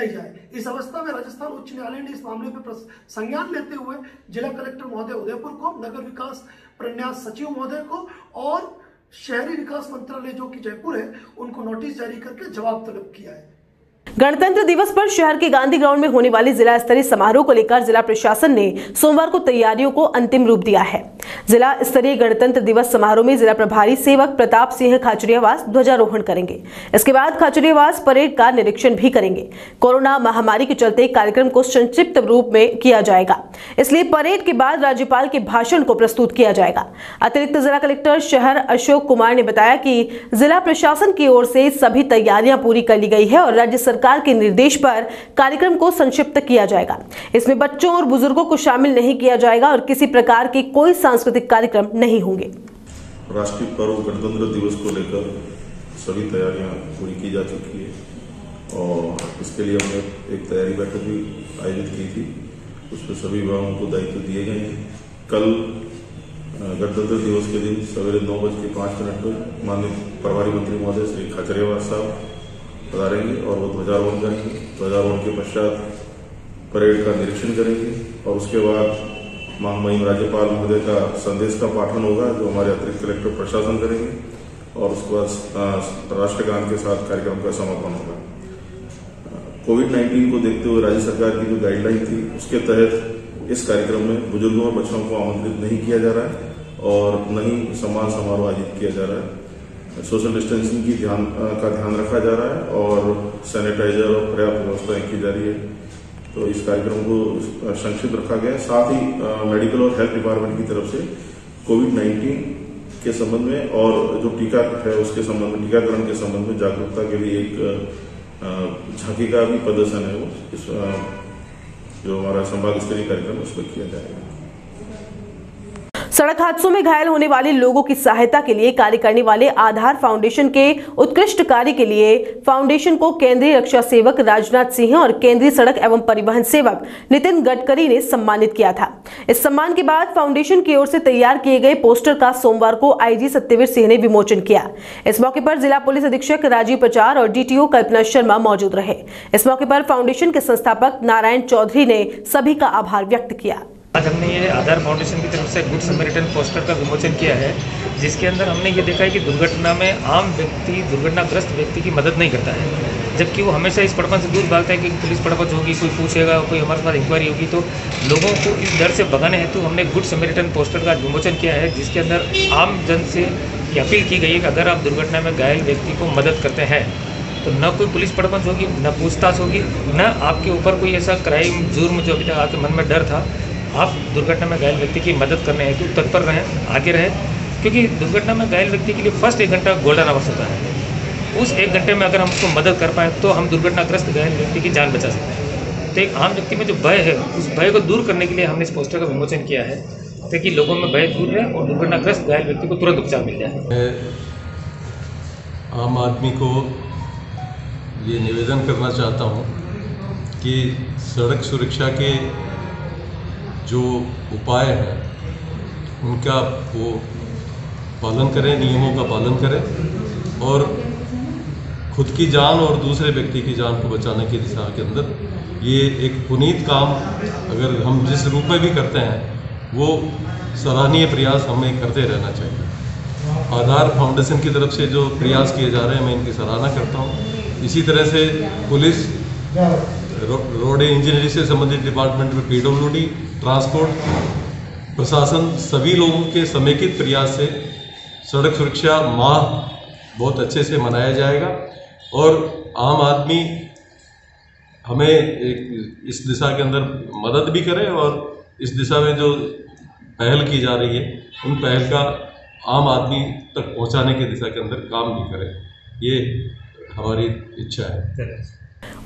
जाए। इस अवस्था में राजस्थान उच्च न्यायालय ने इस मामले पर संज्ञान लेते हुए जिला कलेक्टर महोदय उदयपुर को, नगर विकास प्रन्यास सचिव महोदय को और शहरी विकास मंत्रालय जो कि जयपुर है उनको नोटिस जारी करके जवाब तलब किया है। गणतंत्र दिवस पर शहर के गांधी ग्राउंड में होने वाले जिला स्तरीय समारोह को लेकर जिला प्रशासन ने सोमवार को तैयारियों को अंतिम रूप दिया है। जिला स्तरीय गणतंत्र दिवस समारोह में जिला प्रभारी सेवक प्रताप सिंह खाचरियावास ध्वजारोहण करेंगे। इसके बाद खाचरियावास परेड का निरीक्षण भी करेंगे। कोरोना महामारी के चलते कार्यक्रम को संक्षिप्त रूप में किया जाएगा, इसलिए परेड के बाद राज्यपाल के भाषण को प्रस्तुत किया जाएगा। अतिरिक्त जिला कलेक्टर शहर अशोक कुमार ने बताया कि जिला प्रशासन की ओर से सभी तैयारियां पूरी कर ली गई है और राज्य सरकार के निर्देश पर कार्यक्रम को संक्षिप्त किया जाएगा। इसमें बच्चों और बुजुर्गों को शामिल नहीं किया जाएगा और किसी प्रकार के कोई सांस्कृतिक कार्यक्रम नहीं होंगे। राष्ट्रीय पर्व गणतंत्र दिवस को लेकर सभी तैयारियां पूरी की जा चुकी है और इसके लिए हमने एक तैयारी बैठक भी आयोजित की थी। उसमें सभी विभागों को दायित्व दिए गए हैं। कल गणतंत्र दिवस के दिन सवेरे 9:05 पर माननीय प्रभारी मंत्री महोदय श्री खाचरियावास साहब पधारेंगे और वो ध्वजारोहण करेंगे। ध्वजारोहण के पश्चात परेड का निरीक्षण करेंगे और उसके बाद महामहिम राज्यपाल महोदय का संदेश का पाठन होगा जो हमारे अतिरिक्त कलेक्टर प्रशासन करेंगे और उसके बाद राष्ट्रगान के साथ कार्यक्रम का समापन होगा। कोविड-19 को देखते हुए राज्य सरकार की जो गाइडलाइन थी उसके तहत इस कार्यक्रम में बुजुर्गों और बच्चों को आमंत्रित नहीं किया जा रहा है और न ही सम्मान समारोह आयोजित किया जा रहा है। सोशल डिस्टेंसिंग की का ध्यान रखा जा रहा है और सैनिटाइजर और पर्याप्त व्यवस्थाएं की जा रही है। तो इस कार्यक्रम को संक्षिप्त रखा गया है। साथ ही मेडिकल और हेल्थ डिपार्टमेंट की तरफ से कोविड-19 के संबंध में और जो टीका है उसके संबंध में, टीकाकरण के संबंध में जागरूकता के लिए एक झांकी का भी प्रदर्शन है वो जो हमारा संवाद स्तरीय कार्यक्रम उसमें किया जाएगा। सड़क हादसों में घायल होने वाले लोगों की सहायता के लिए कार्य करने वाले आधार फाउंडेशन के उत्कृष्ट कार्य के लिए फाउंडेशन को केंद्रीय रक्षा सेवक राजनाथ सिंह और केंद्रीय सड़क एवं परिवहन सेवक नितिन गडकरी ने सम्मानित किया था। इस सम्मान के बाद फाउंडेशन की ओर से तैयार किए गए पोस्टर का सोमवार को आईजी सत्यवीर सिंह ने विमोचन किया। इस मौके पर जिला पुलिस अधीक्षक राजीव प्रचार और डीटीओ कल्पना शर्मा मौजूद रहे। इस मौके पर फाउंडेशन के संस्थापक नारायण चौधरी ने सभी का आभार व्यक्त किया। आज हमने ये आधार फाउंडेशन की तरफ से गुड समैरिटन पोस्टर का विमोचन किया है, जिसके अंदर हमने ये देखा है कि दुर्घटना में आम व्यक्ति, दुर्घटनाग्रस्त व्यक्ति की मदद नहीं करता है, जबकि वो हमेशा इस पड़पन से दूर भागता है कि पुलिस पड़पच होगी, कोई पूछेगा, कोई हमारे पास इंक्वायरी होगी। तो लोगों को इस डर से भगाने हेतु हमने गुड समैरिटन पोस्टर का विमोचन किया है, जिसके अंदर आम जन से ये अपील की गई है कि अगर आप दुर्घटना में घायल व्यक्ति को मदद करते हैं तो न कोई पुलिस पड़पच होगी, न पूछताछ होगी, न आपके ऊपर कोई ऐसा क्राइम, जुर्म जो अभी तक आपके मन में डर था। आप दुर्घटना में घायल व्यक्ति की मदद करने हेतु तत्पर रहें, आगे रहें, क्योंकि दुर्घटना में घायल व्यक्ति के लिए फर्स्ट 1 घंटा गोल्डन आवर्स होता है। उस 1 घंटे में अगर हम उसको मदद कर पाएँ तो हम दुर्घटनाग्रस्त घायल व्यक्ति की जान बचा सकते हैं। तो एक आम व्यक्ति में जो भय है उस भय को दूर करने के लिए हमने इस पोस्टर का विमोचन किया है, ताकि लोगों में भय दूर रहे और दुर्घटनाग्रस्त घायल व्यक्ति को तुरंत उपचार मिल जाए। आम आदमी को ये निवेदन करना चाहता हूँ कि सड़क सुरक्षा के जो उपाय हैं उनका वो पालन करें, नियमों का पालन करें और खुद की जान और दूसरे व्यक्ति की जान को बचाने की दिशा के अंदर ये एक पुनीत काम अगर हम जिस रूप में भी करते हैं वो सराहनीय प्रयास हमें करते रहना चाहिए। आधार फाउंडेशन की तरफ से जो प्रयास किए जा रहे हैं मैं इनकी सराहना करता हूँ। इसी तरह से पुलिस, रोड इंजीनियरिंग से संबंधित डिपार्टमेंट में PWD, ट्रांसपोर्ट प्रशासन, सभी लोगों के समेकित प्रयास से सड़क सुरक्षा माह बहुत अच्छे से मनाया जाएगा और आम आदमी हमें इस दिशा के अंदर मदद भी करे और इस दिशा में जो पहल की जा रही है उन पहल का आम आदमी तक पहुंचाने की दिशा के अंदर काम भी करे, ये हमारी इच्छा है।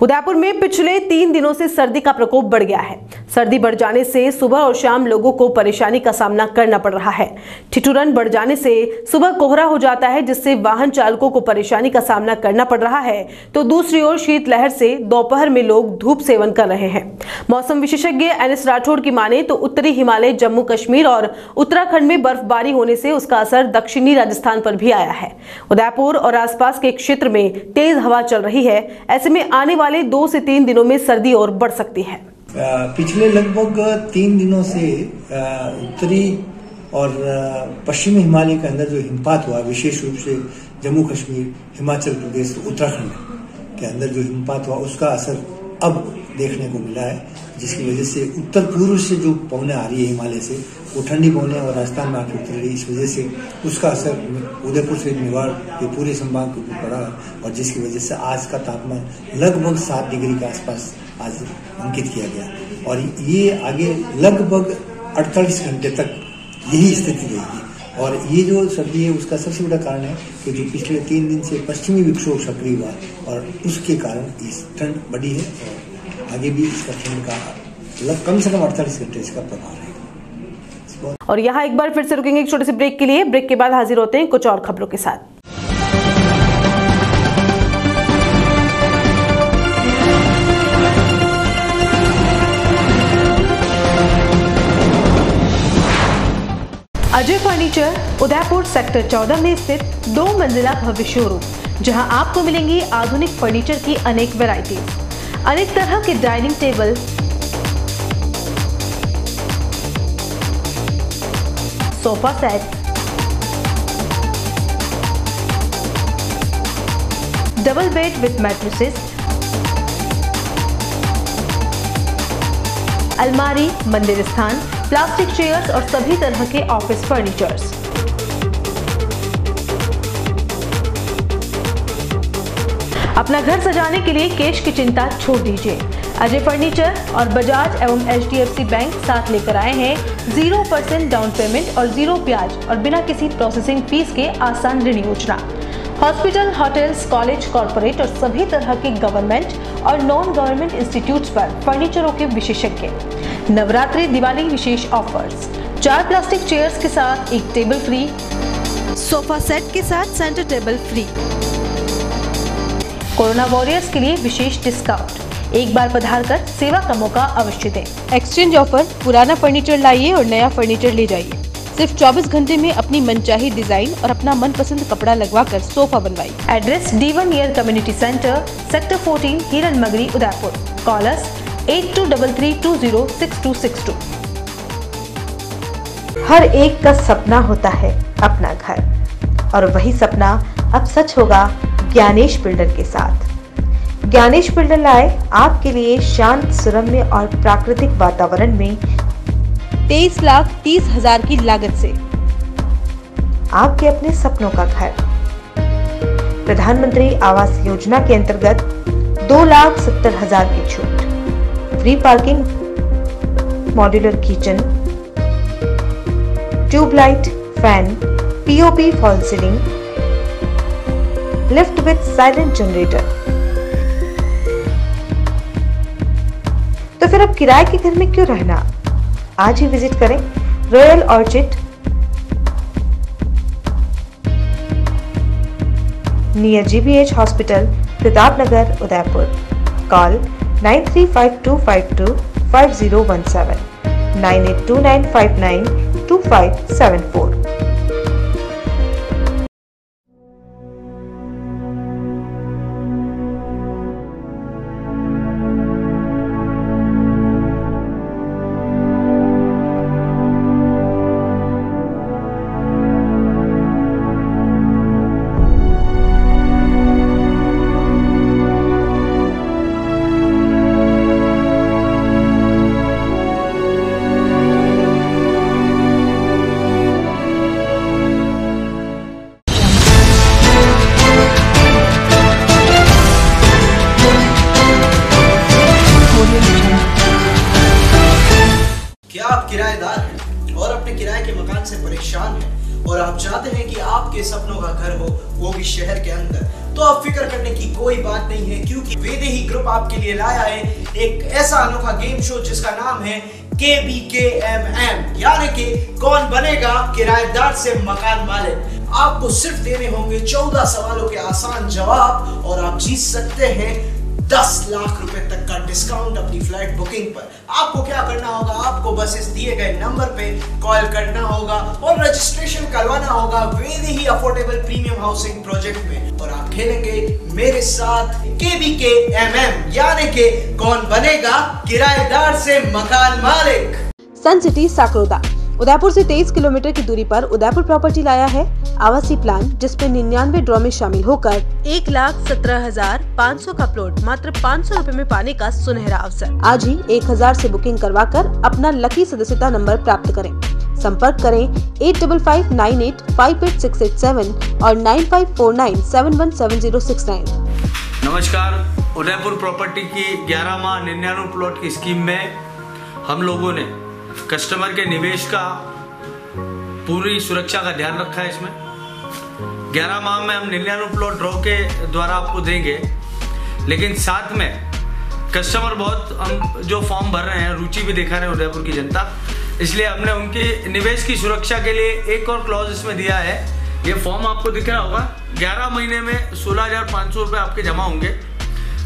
उदयपुर में पिछले 3 दिनों से सर्दी का प्रकोप बढ़ गया है। सर्दी बढ़ जाने से सुबह और शाम लोगों को परेशानी का सामना करना पड़ रहा है। ठिठुरन बढ़ जाने से सुबह कोहरा हो जाता है, जिससे वाहन चालकों को परेशानी का सामना करना पड़ रहा है, तो दूसरी ओर शीतलहर से दोपहर में लोग धूप सेवन कर रहे हैं। मौसम विशेषज्ञ एनएस राठौड़ की माने तो उत्तरी हिमालय, जम्मू कश्मीर और उत्तराखंड में बर्फबारी होने से उसका असर दक्षिणी राजस्थान पर भी आया है। उदयपुर और आसपास के क्षेत्र में तेज हवा चल रही है। ऐसे में आने वाले 2 से 3 दिनों में सर्दी और बढ़ सकती है। पिछले लगभग 3 दिनों से उत्तरी और पश्चिमी हिमालय के अंदर जो हिमपात हुआ, विशेष रूप से जम्मू कश्मीर, हिमाचल प्रदेश, उत्तराखंड के अंदर जो हिमपात हुआ, उसका असर अब देखने को मिला है, जिसकी वजह से उत्तर पूर्व से जो पवनें आ रही है हिमालय से, वो ठंडी पवनें और राजस्थान में आकर उतर रही है। इस वजह से उसका असर उदयपुर से मेवाड़ के पूरे संभाग के ऊपर पड़ा है, और जिसकी वजह से आज का तापमान लगभग 7 डिग्री के आसपास आज अंकित किया गया, और ये आगे लगभग 48 घंटे तक यही स्थिति रहेगी। और ये जो सर्दी है उसका सबसे बड़ा कारण है कि जो पिछले 3 दिन से पश्चिमी विक्षोभ सक्रिय हुआ, और उसके कारण इस ठंड बढ़ी है, और आगे भी इसका ठंड का कम से कम 48 घंटे इसका प्रभाव रहेगा। और यहाँ एक बार फिर से रुकेंगे एक छोटे से ब्रेक के लिए। ब्रेक के बाद हाजिर होते हैं कुछ और खबरों के साथ। अजय फर्नीचर उदयपुर सेक्टर 14 में स्थित 2 मंजिला भव्य शोरूम, जहां आपको मिलेंगी आधुनिक फर्नीचर की अनेक वैरायटीज, अनेक तरह के dining table, sofa set, double bed with mattresses, अलमारी, मंदिर स्थान, प्लास्टिक चेयर्स और सभी तरह के ऑफिस फर्नीचर्स। अपना घर सजाने के लिए कैश की चिंता छोड़ दीजिए। अजय फर्नीचर और बजाज एवं HDFC बैंक साथ लेकर आए हैं 0% डाउन पेमेंट और 0 ब्याज और बिना किसी प्रोसेसिंग फीस के आसान ऋण योजना। हॉस्पिटल, होटल्स, कॉलेज, कॉर्पोरेट और सभी तरह के गवर्नमेंट और नॉन गवर्नमेंट इंस्टीट्यूट्स पर फर्नीचरों के विशेषज्ञ। नवरात्रि, दिवाली विशेष ऑफर्स, 4 प्लास्टिक चेयर्स के साथ 1 टेबल फ्री, सोफा सेट के साथ centre table free. Corona warriors के लिए विशेष डिस्काउंट। एक बार पधार कर सेवा का मौका अवश्य दें। एक्सचेंज ऑफर, पुराना फर्नीचर लाइए और नया फर्नीचर ले जाइए। सिर्फ 24 घंटे में अपनी मनचाही डिजाइन और अपना मनपसंद कपड़ा लगवाकर सोफा बनवाइए। Address D1 year community centre, sector 14, हिरन मगरी, उदयपुर। कॉलर्स 8233206262। हर एक का सपना होता है अपना घर, और वही सपना अब सच होगा ज्ञानेश बिल्डर के साथ। ज्ञानेश बिल्डर लाए आपके लिए शांत, सुरम्य और प्राकृतिक वातावरण में 23,30,000 की लागत से आपके अपने सपनों का घर। प्रधानमंत्री आवास योजना के अंतर्गत 2,70,000 की छूट, free parking, modular kitchen, tubelight, fan, POP fall ceiling, lift with silent generator. तो फिर अब किराए के घर में क्यों रहना? आज ही विजिट करें royal orchid near GBH hospital, Pratapnagar, Udaipur. Call 9352525017, 9829592574। किराएदार हैं और अपने किराए के मकान से परेशान हैं और आप चाहते हैं कि आपके सपनों का घर हो, वो भी शहर के अंदर, तो अब फिक्र करने की कोई बात नहीं है, क्योंकि वैदेही ग्रुप आपके लिए लाया है एक ऐसा अनोखा गेम शो जिसका नाम है KBKMM, यानी कि कौन बनेगा किराएदार से मकान मालिक। आपको सिर्फ देने होंगे 14 सवालों के आसान जवाब और आप जीत सकते हैं 10 लाख रुपए तक का डिस्काउंट अपनी फ्लाइट बुकिंग पर। आपको क्या करना होगा, आपको बस इस दिए गए नंबर पे कॉल करना होगा और रजिस्ट्रेशन करवाना होगा Vaidehi affordable premium housing project में, और आप खेलेंगे मेरे साथ KBKMM, यानी कि कौन बनेगा किराएदार से मकान मालिक। सन सिटी साकरोदा उदयपुर से 23 किलोमीटर की दूरी पर उदयपुर प्रॉपर्टी लाया है आवासीय प्लान, जिसमें 99 ड्रॉ में शामिल होकर 1,17,500 का प्लॉट मात्र 500 रुपए में पाने का सुनहरा अवसर। आज ही 1000 से बुकिंग करवाकर अपना लकी सदस्यता नंबर प्राप्त करें। संपर्क करें 8559858687 और 9549717069। नमस्कार, उदयपुर प्रॉपर्टी की 11 माह 99 प्लॉट की स्कीम में हम लोगों ने कस्टमर के निवेश का पूरी सुरक्षा का ध्यान रखा है। इसमें 11 माह में हम 99 प्लॉट ड्रॉ के द्वारा आपको देंगे, लेकिन साथ में कस्टमर बहुत हम जो फॉर्म भर रहे हैं, रुचि भी दिखा रहे हैं उदयपुर की जनता, इसलिए हमने उनके निवेश की सुरक्षा के लिए एक और क्लॉज इसमें दिया है। ये फॉर्म आपको दिख रहा होगा, 11 महीने में 16,500 रुपये आपके जमा होंगे।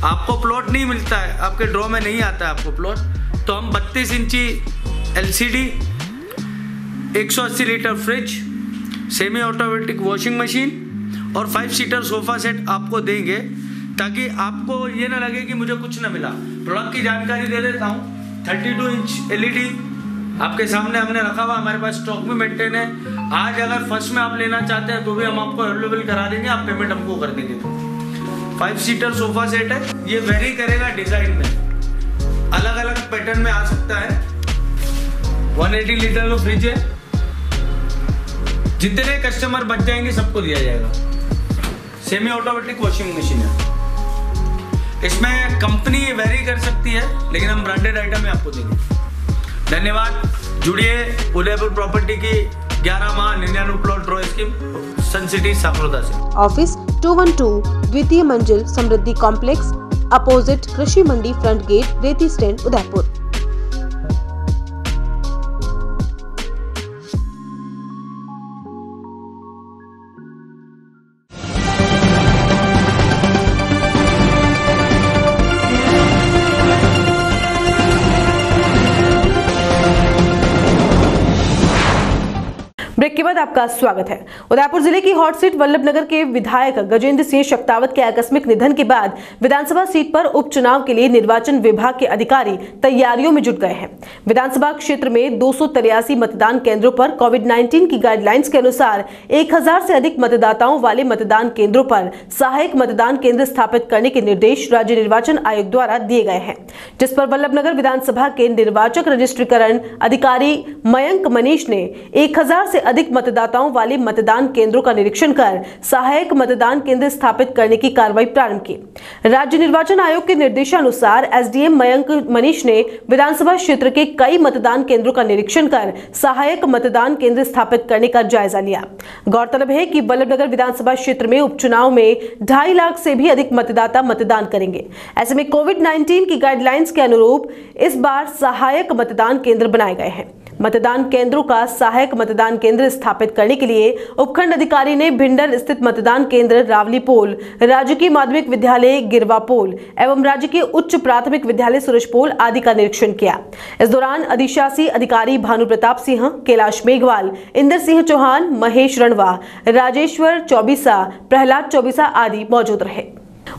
आपको प्लॉट नहीं मिलता है, आपके ड्रॉ में नहीं आता है आपको प्लॉट, तो हम 32 इंची LCD, 180 litre fridge, semi automatic washing machine और 5 सीटर सोफा सेट आपको देंगे, ताकि आपको ये ना लगे कि मुझे कुछ ना मिला। प्रोडक्ट की जानकारी दे देता हूँ। 32 इंच LED आपके सामने हमने रखा हुआ, हमारे पास स्टॉक में मेंटेन है। आज अगर फर्स्ट में आप लेना चाहते हैं तो भी हम आपको अवेलेबल करा देंगे, आप पेमेंट हमको कर देंगे। तो 5 सीटर सोफा सेट है, ये वेरी करेगा डिजाइन में, अलग अलग पैटर्न में आ सकता है। 180 लीटर का फ्रिज है, जितने कस्टमर बच जाएंगे सबको दिया जाएगा। सेमी ऑटोमेटिक वॉशिंग मशीन है, इसमें कंपनी वेरी कर सकती है, लेकिन हम ब्रांडेड आइटम में आपको देंगे। धन्यवाद, जुड़िए उदयपुर प्रॉपर्टी की 11 माह 99 प्लॉट ड्रॉ स्कीम सन सिटी साकरोदा से। ऑफिस 212 द्वितीय मंजिल समृद्धि कॉम्प्लेक्स, अपोजिट कृषि मंडी फ्रंट गेट, रेती स्टैंड, उदयपुर। ब्रेक के बाद आपका स्वागत है। उदयपुर जिले की हॉट सीट वल्लभनगर के विधायक गजेंद्र सिंह शक्तावत के आकस्मिक निधन के बाद विधानसभा सीट पर उपचुनाव के लिए निर्वाचन विभाग के अधिकारी तैयारियों में जुट गए हैं। विधानसभा क्षेत्र में 283 मतदान केंद्रों पर कोविड-19 की गाइडलाइंस के अनुसार 1000 से अधिक मतदाताओं वाले मतदान केंद्रों पर सहायक मतदान केंद्र स्थापित करने के निर्देश राज्य निर्वाचन आयोग द्वारा दिए गए हैं, जिस पर वल्लभनगर विधानसभा के निर्वाचक रजिस्ट्रीकरण अधिकारी मयंक मनीष ने 1000 से अधिक मतदाताओं वाले मतदान केंद्रों का निरीक्षण कर सहायक मतदान केंद्र स्थापित करने की कार्रवाई प्रारंभ की। राज्य निर्वाचन आयोग के निर्देशानुसार एसडीएम मयंक मनीष ने विधानसभा क्षेत्र के कई मतदान केंद्रों का निरीक्षण कर सहायक मतदान केंद्र स्थापित करने का जायजा लिया। गौरतलब है कि वल्लभनगर विधानसभा क्षेत्र में उपचुनाव में 2.5 लाख से भी अधिक मतदाता मतदान करेंगे। ऐसे में कोविड-19 की गाइडलाइंस के अनुरूप इस बार सहायक मतदान केंद्र बनाए गए हैं। मतदान केंद्रों का सहायक मतदान केंद्र स्थापित करने के लिए उपखंड अधिकारी ने भिंडर स्थित मतदान केंद्र रावलीपोल, राजकीय माध्यमिक विद्यालय गिरवापोल एवं राजकीय उच्च प्राथमिक विद्यालय सूरजपोल आदि का निरीक्षण किया। इस दौरान अधिशासी अधिकारी भानु प्रताप सिंह, कैलाश मेघवाल, इंदर सिंह चौहान, महेश रणवा, राजेश्वर चौबीसा, प्रहलाद चौबीसा आदि मौजूद रहे।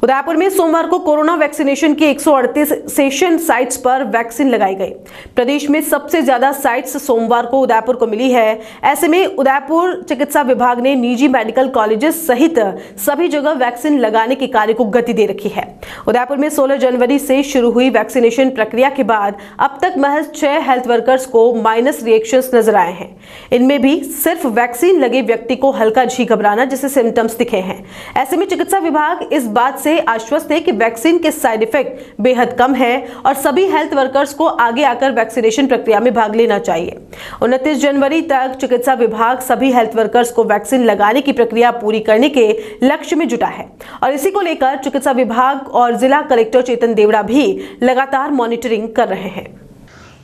उदयपुर में सोमवार को कोरोना वैक्सीनेशन की 138 सेशन साइट्स पर वैक्सीन लगाई गई। प्रदेश में सबसे ज्यादा साइट्स सोमवार को उदयपुर को मिली है। ऐसे में उदयपुर चिकित्सा विभाग ने निजी मेडिकल कॉलेजेस सहित सभी जगह वैक्सीन लगाने के कार्य को गति दे रखी है। उदयपुर में 16 जनवरी से शुरू हुई वैक्सीनेशन प्रक्रिया के बाद अब तक महज 6 हेल्थ वर्कर्स को माइनस रिएक्शंस नजर आए हैं। इनमें भी सिर्फ वैक्सीन लगे व्यक्ति को हल्का जी घबराना जैसे सिम्टम्स दिखे हैं। ऐसे में चिकित्सा विभाग इस बात से से आश्वस्त थे कि वैक्सीन के साइड इफेक्ट बेहद कम है और सभी हेल्थ वर्कर्स को आगे आकर वैक्सीनेशन प्रक्रिया में भाग लेना चाहिए। 29 जनवरी तक चिकित्सा विभाग सभी हेल्थ वर्कर्स को वैक्सीन लगाने की प्रक्रिया पूरी करने के लक्ष्य में जुटा है और इसी को लेकर चिकित्सा विभाग और जिला कलेक्टर चेतन देवड़ा भी लगातार मॉनिटरिंग कर रहे हैं।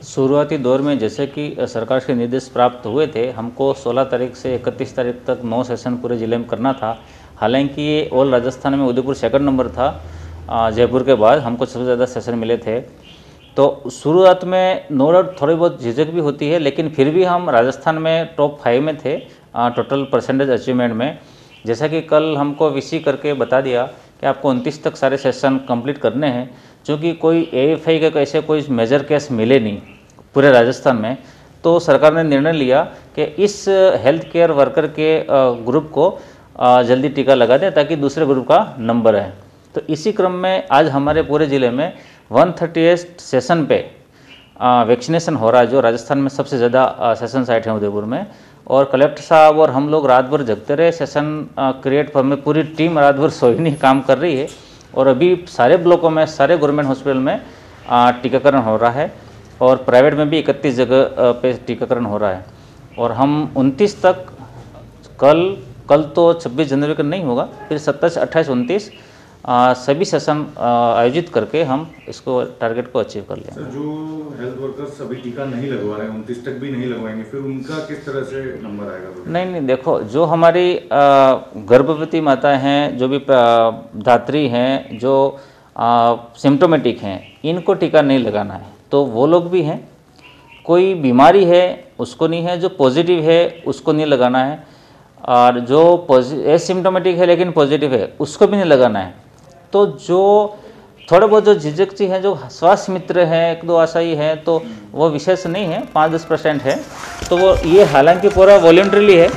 शुरुआती दौर में जैसे कि सरकार के निर्देश प्राप्त हुए थे, हमको 16 तारीख से 31 तारीख तक 9 सेशन पूरे जिले में करना था। हालांकि ये ऑल राजस्थान में उदयपुर सेकंड नंबर था, जयपुर के बाद हमको सबसे ज़्यादा सेशन मिले थे। तो शुरुआत में नो डाउट थोड़ी बहुत झिझक भी होती है, लेकिन फिर भी हम राजस्थान में टॉप 5 में थे टोटल परसेंटेज अचीवमेंट में। जैसा कि कल हमको वीसी करके बता दिया कि आपको 29 तक सारे सेशन कंप्लीट करने हैं, क्योंकि कोई AFI के ऐसे कोई मेजर केस मिले नहीं पूरे राजस्थान में, तो सरकार ने निर्णय लिया कि इस हेल्थ केयर वर्कर के ग्रुप को जल्दी टीका लगा दें ताकि दूसरे ग्रुप का नंबर है। तो इसी क्रम में आज हमारे पूरे ज़िले में 138 सेशन पे वैक्सीनेशन हो रहा है, जो राजस्थान में सबसे ज़्यादा सेशन साइट है उदयपुर में। और कलेक्टर साहब और हम लोग रात भर जगते रहे, सेशन क्रिएट पर में पूरी टीम रात भर सोई नहीं काम कर रही है। और अभी सारे ब्लॉकों में, सारे गवर्नमेंट हॉस्पिटल में टीकाकरण हो रहा है और प्राइवेट में भी 31 जगह पे टीकाकरण हो रहा है। और हम 29 तक कल तो 26 जनवरी का नहीं होगा, फिर 27, 28, 29 सभी सेशन आयोजित करके हम इसको टारगेट को अचीव कर लेंगे। जो हेल्थ वर्कर्स सभी टीका नहीं लगवा रहे हैं, 29 तक भी नहीं लगवाएंगे, फिर उनका किस तरह से नंबर आएगा? नहीं, देखो, जो हमारी गर्भवती माता हैं, जो भी धात्री हैं, जो सिम्टोमेटिक हैं, इनको टीका नहीं लगाना है। तो वो लोग भी हैं, कोई बीमारी है उसको नहीं है, जो पॉजिटिव है उसको नहीं लगाना है, और जो एसिम्टोमेटिक है लेकिन पॉजिटिव है उसको भी नहीं लगाना है। तो जो थोड़े बहुत जो झिझक सी हैं, जो स्वास्थ्य मित्र हैं, 1-2 आशाई हैं, तो वो विशेष नहीं है, 5-10% है। तो वो ये हालांकि पूरा वॉलंटरीली है,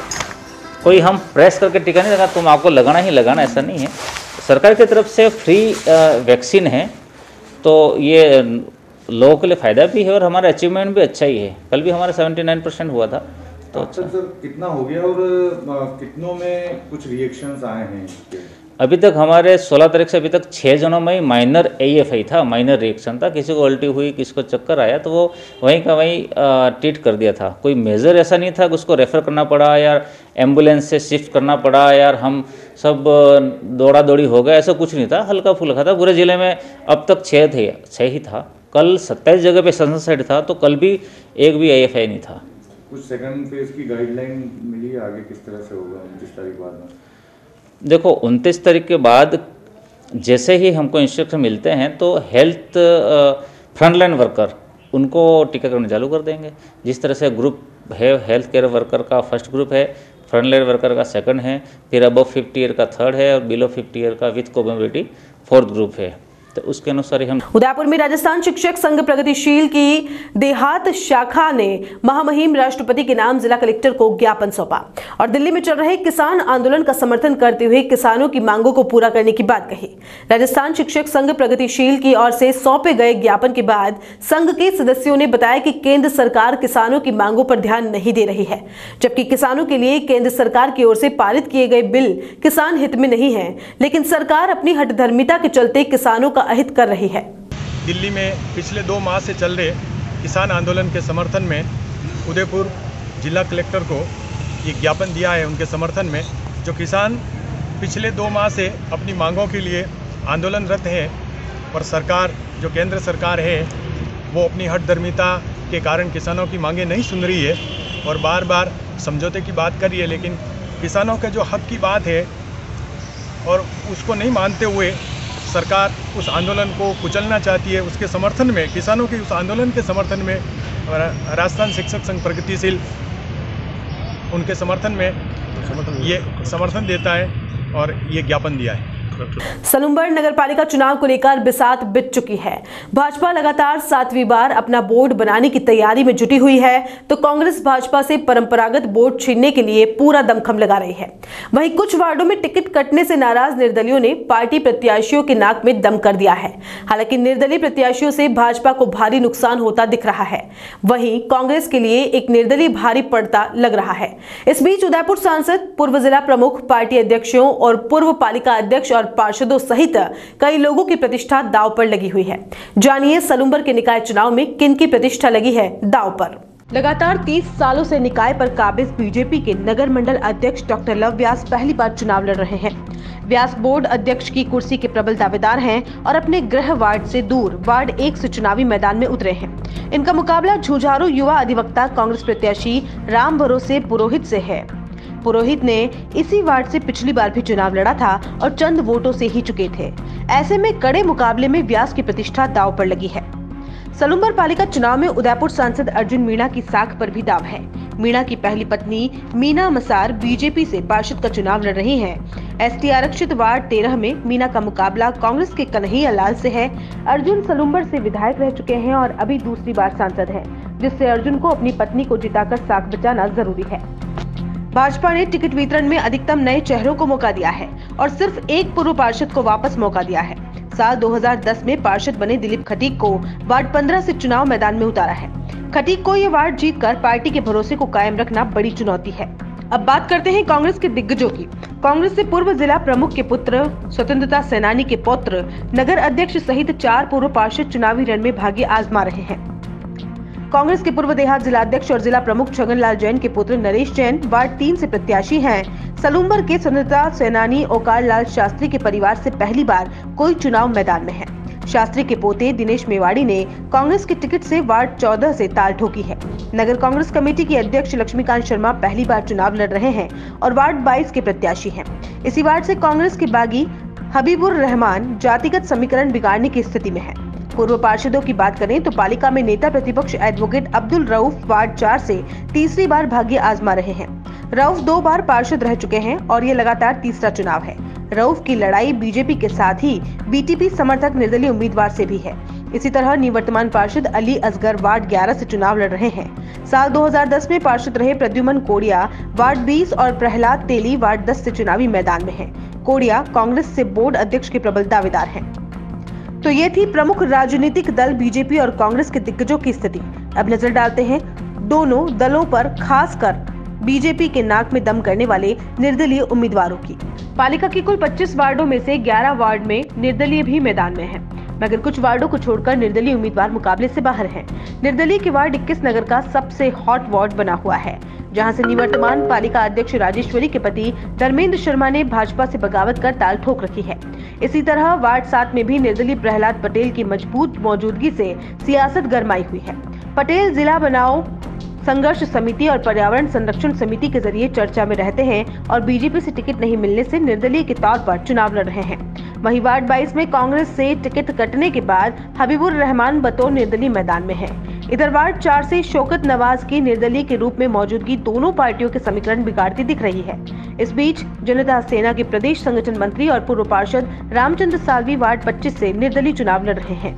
कोई हम प्रेस करके टीका नहीं लगा तुम आपको लगाना ही लगाना, ऐसा नहीं है। सरकार की तरफ से फ्री वैक्सीन है, तो ये लोगों के लिए फ़ायदा भी है और हमारा अचीवमेंट भी अच्छा ही है। कल भी हमारा 79% हुआ था। तो अच्छा सर, कितना हो गया और कितनों में कुछ रिएक्शंस आए हैं? अभी तक हमारे 16 तारीख से अभी तक 6 जनों में माइनर AFI था, माइनर रिएक्शन था। किसी को उल्टी हुई, किसी को चक्कर आया, तो वो वहीं का वहीं ट्रीट कर दिया था। कोई मेजर ऐसा नहीं था कि उसको रेफ़र करना पड़ा या एम्बुलेंस से शिफ्ट करना पड़ा या हम सब दौड़ा दौड़ी हो गए, ऐसा कुछ नहीं था। हल्का फुल्का था। पूरे ज़िले में अब तक 6 ही था। कल 27 जगह पे सेशन साइट था, तो कल भी एक भी AFI नहीं था। कुछ सेकंड फेज की गाइडलाइन मिली, आगे किस तरह से होगा 29 तारीख बाद में? देखो, 29 तारीख के बाद जैसे ही हमको इंस्ट्रक्शन मिलते हैं तो हेल्थ फ्रंटलाइन वर्कर उनको टीकाकरण चालू कर देंगे। जिस तरह से ग्रुप है, हेल्थ केयर वर्कर का फर्स्ट ग्रुप है, फ्रंटलाइन वर्कर का सेकंड है, फिर अबव 50 ईयर का थर्ड है और बिलो 50 ईयर का विथ कोमोबिलिटी फोर्थ ग्रुप है। तो उसके अनुसार ही हम। उदयपुर में राजस्थान शिक्षक संघ प्रगतिशील की देहात शाखा ने महामहिम राष्ट्रपति के नाम जिला कलेक्टर को ज्ञापन सौंपा और दिल्ली में चल रहे किसान आंदोलन का समर्थन करते हुए किसानों की मांगों को पूरा करने की बात कही। राजस्थान शिक्षक संघ प्रगतिशील की ओर से सौंपे गए ज्ञापन के बाद संघ के सदस्यों ने बताया कि केंद्र सरकार किसानों की मांगों पर ध्यान नहीं दे रही है, जबकि किसानों के लिए केंद्र सरकार की ओर से पारित किए गए बिल किसान हित में नहीं है, लेकिन सरकार अपनी हठधर्मिता के चलते किसानों का अहित कर रही है। दिल्ली में पिछले 2 माह से चल रहे किसान आंदोलन के समर्थन में उदयपुर जिला कलेक्टर को ये ज्ञापन दिया है उनके समर्थन में। जो किसान पिछले 2 माह से अपनी मांगों के लिए आंदोलनरत हैं और सरकार, जो केंद्र सरकार है, वो अपनी हठधर्मिता के कारण किसानों की मांगें नहीं सुन रही है और बार बार समझौते की बात कर रही है, लेकिन किसानों के जो हक की बात है और उसको नहीं मानते हुए सरकार उस आंदोलन को कुचलना चाहती है। उसके समर्थन में, किसानों के उस आंदोलन के समर्थन में राजस्थान शिक्षक संघ प्रगतिशील उनके समर्थन में ये समर्थन देता है और ये ज्ञापन दिया है। सलूमगढ़ नगरपालिका चुनाव को लेकर बिसात बिछ चुकी है। भाजपा लगातार 7वीं बार अपना बोर्ड बनाने की तैयारी में जुटी हुई है, तो कांग्रेस भाजपा से परंपरागत बोर्ड छीनने के लिए पूरा दमखम लगा रही है। वहीं कुछ वार्डों में टिकट कटने से नाराज निर्दलियों ने पार्टी प्रत्याशियों के नाक में दम कर दिया है। हालांकि निर्दलीय प्रत्याशियों से भाजपा को भारी नुकसान होता दिख रहा है, वहीं कांग्रेस के लिए एक निर्दलीय भारी पड़ता लग रहा है। इस बीच उदयपुर सांसद, पूर्व जिला प्रमुख, पार्टी अध्यक्षों और पूर्व पालिका अध्यक्ष और और पार्षदों सहित कई लोगों की प्रतिष्ठा दांव पर लगी हुई है। जानिए सलूम्बर के निकाय चुनाव में किन की प्रतिष्ठा लगी है दांव पर। लगातार 30 सालों से निकाय पर काबिज बीजेपी के नगर मंडल अध्यक्ष डॉक्टर लव व्यास पहली बार चुनाव लड़ रहे हैं। व्यास बोर्ड अध्यक्ष की कुर्सी के प्रबल दावेदार हैं और अपने गृह वार्ड से दूर वार्ड 1 से चुनावी मैदान में उतरे हैं। इनका मुकाबला झुंझारू युवा अधिवक्ता कांग्रेस प्रत्याशी राम भरोसे पुरोहित से है। पुरोहित ने इसी वार्ड से पिछली बार भी चुनाव लड़ा था और चंद वोटों से ही चुके थे। ऐसे में कड़े मुकाबले में व्यास की प्रतिष्ठा दांव पर लगी है। सलूम्बर पालिका चुनाव में उदयपुर सांसद अर्जुन मीणा की साख पर भी दाव है। मीणा की पहली पत्नी मीना मसार बीजेपी से पार्षद का चुनाव लड़ रही हैं। एसटी आरक्षित वार्ड 13 में मीना का मुकाबला कांग्रेस के कन्हैया लाल से है। अर्जुन सलूम्बर से विधायक रह चुके हैं और अभी दूसरी बार सांसद हैं, जिससे अर्जुन को अपनी पत्नी को जिताकर साख बचाना जरूरी है। भाजपा ने टिकट वितरण में अधिकतम नए चेहरों को मौका दिया है और सिर्फ एक पूर्व पार्षद को वापस मौका दिया है। साल 2010 में पार्षद बने दिलीप खटीक को वार्ड 15 से चुनाव मैदान में उतारा है। खटीक को ये वार्ड जीतकर पार्टी के भरोसे को कायम रखना बड़ी चुनौती है। अब बात करते हैं कांग्रेस के दिग्गजों की। कांग्रेस से पूर्व जिला प्रमुख के पुत्र, स्वतंत्रता सेनानी के पौत्र, नगर अध्यक्ष सहित 4 पूर्व पार्षद चुनावी रण में भाग्य आजमा रहे हैं। कांग्रेस के पूर्व देहात जिलाध्यक्ष और जिला प्रमुख छगनलाल जैन के पुत्र नरेश जैन वार्ड 3 से प्रत्याशी हैं। सलूम्बर के स्वतंत्रता सेनानी ओकार लाल शास्त्री के परिवार से पहली बार कोई चुनाव मैदान में है। शास्त्री के पोते दिनेश मेवाड़ी ने कांग्रेस के टिकट से वार्ड 14 से ताल ठोकी है। नगर कांग्रेस कमेटी के अध्यक्ष लक्ष्मीकांत शर्मा पहली बार चुनाव लड़ रहे हैं और वार्ड 22 के प्रत्याशी हैं। इसी वार्ड से कांग्रेस के बागी हबीबुर रहमान जातिगत समीकरण बिगाड़ने की स्थिति में है। पूर्व पार्षदों की बात करें तो पालिका में नेता प्रतिपक्ष एडवोकेट अब्दुल रऊफ वार्ड 4 से तीसरी बार भाग्य आजमा रहे हैं। रऊफ 2 बार पार्षद रह चुके हैं और ये लगातार तीसरा चुनाव है। रऊफ की लड़ाई बीजेपी के साथ ही बीटीपी समर्थक निर्दलीय उम्मीदवार से भी है। इसी तरह निवर्तमान पार्षद अली असगर वार्ड 11 से चुनाव लड़ रहे हैं। साल 2010 में पार्षद रहे प्रद्युमन कोड़िया वार्ड 20 और प्रहलाद तेली वार्ड 10 से चुनावी मैदान में है। कोड़िया कांग्रेस से बोर्ड अध्यक्ष के प्रबल दावेदार हैं। तो ये थी प्रमुख राजनीतिक दल बीजेपी और कांग्रेस के दिग्गजों की स्थिति। अब नजर डालते हैं दोनों दलों पर, खासकर बीजेपी के नाक में दम करने वाले निर्दलीय उम्मीदवारों की। पालिका की कुल 25 वार्डों में से 11 वार्ड में निर्दलीय भी मैदान में है, मगर कुछ वार्डों को छोड़कर निर्दलीय उम्मीदवार मुकाबले से बाहर हैं। निर्दलीय के वार्ड 21 नगर का सबसे हॉट वार्ड बना हुआ है, जहां से निवर्तमान पालिका अध्यक्ष राजेश्वरी के पति धर्मेंद्र शर्मा ने भाजपा से बगावत कर ताल ठोक रखी है। इसी तरह वार्ड 7 में भी निर्दलीय प्रहलाद पटेल की मजबूत मौजूदगी से सियासत गरमाई हुई है। पटेल जिला बनाओ संघर्ष समिति और पर्यावरण संरक्षण समिति के जरिए चर्चा में रहते हैं और बीजेपी से टिकट नहीं मिलने से निर्दलीय के तौर पर चुनाव लड़ रहे हैं। वहीं वार्ड 22 में कांग्रेस से टिकट कटने के बाद हबीबुर रहमान बतौर निर्दलीय मैदान में है। इधर वार्ड 4 से शौकत नवाज की निर्दलीय के रूप में मौजूदगी दोनों पार्टियों के समीकरण बिगाड़ती दिख रही है। इस बीच जनता सेना के प्रदेश संगठन मंत्री और पूर्व पार्षद रामचंद्र सालवी वार्ड 25 से निर्दलीय चुनाव लड़ रहे हैं।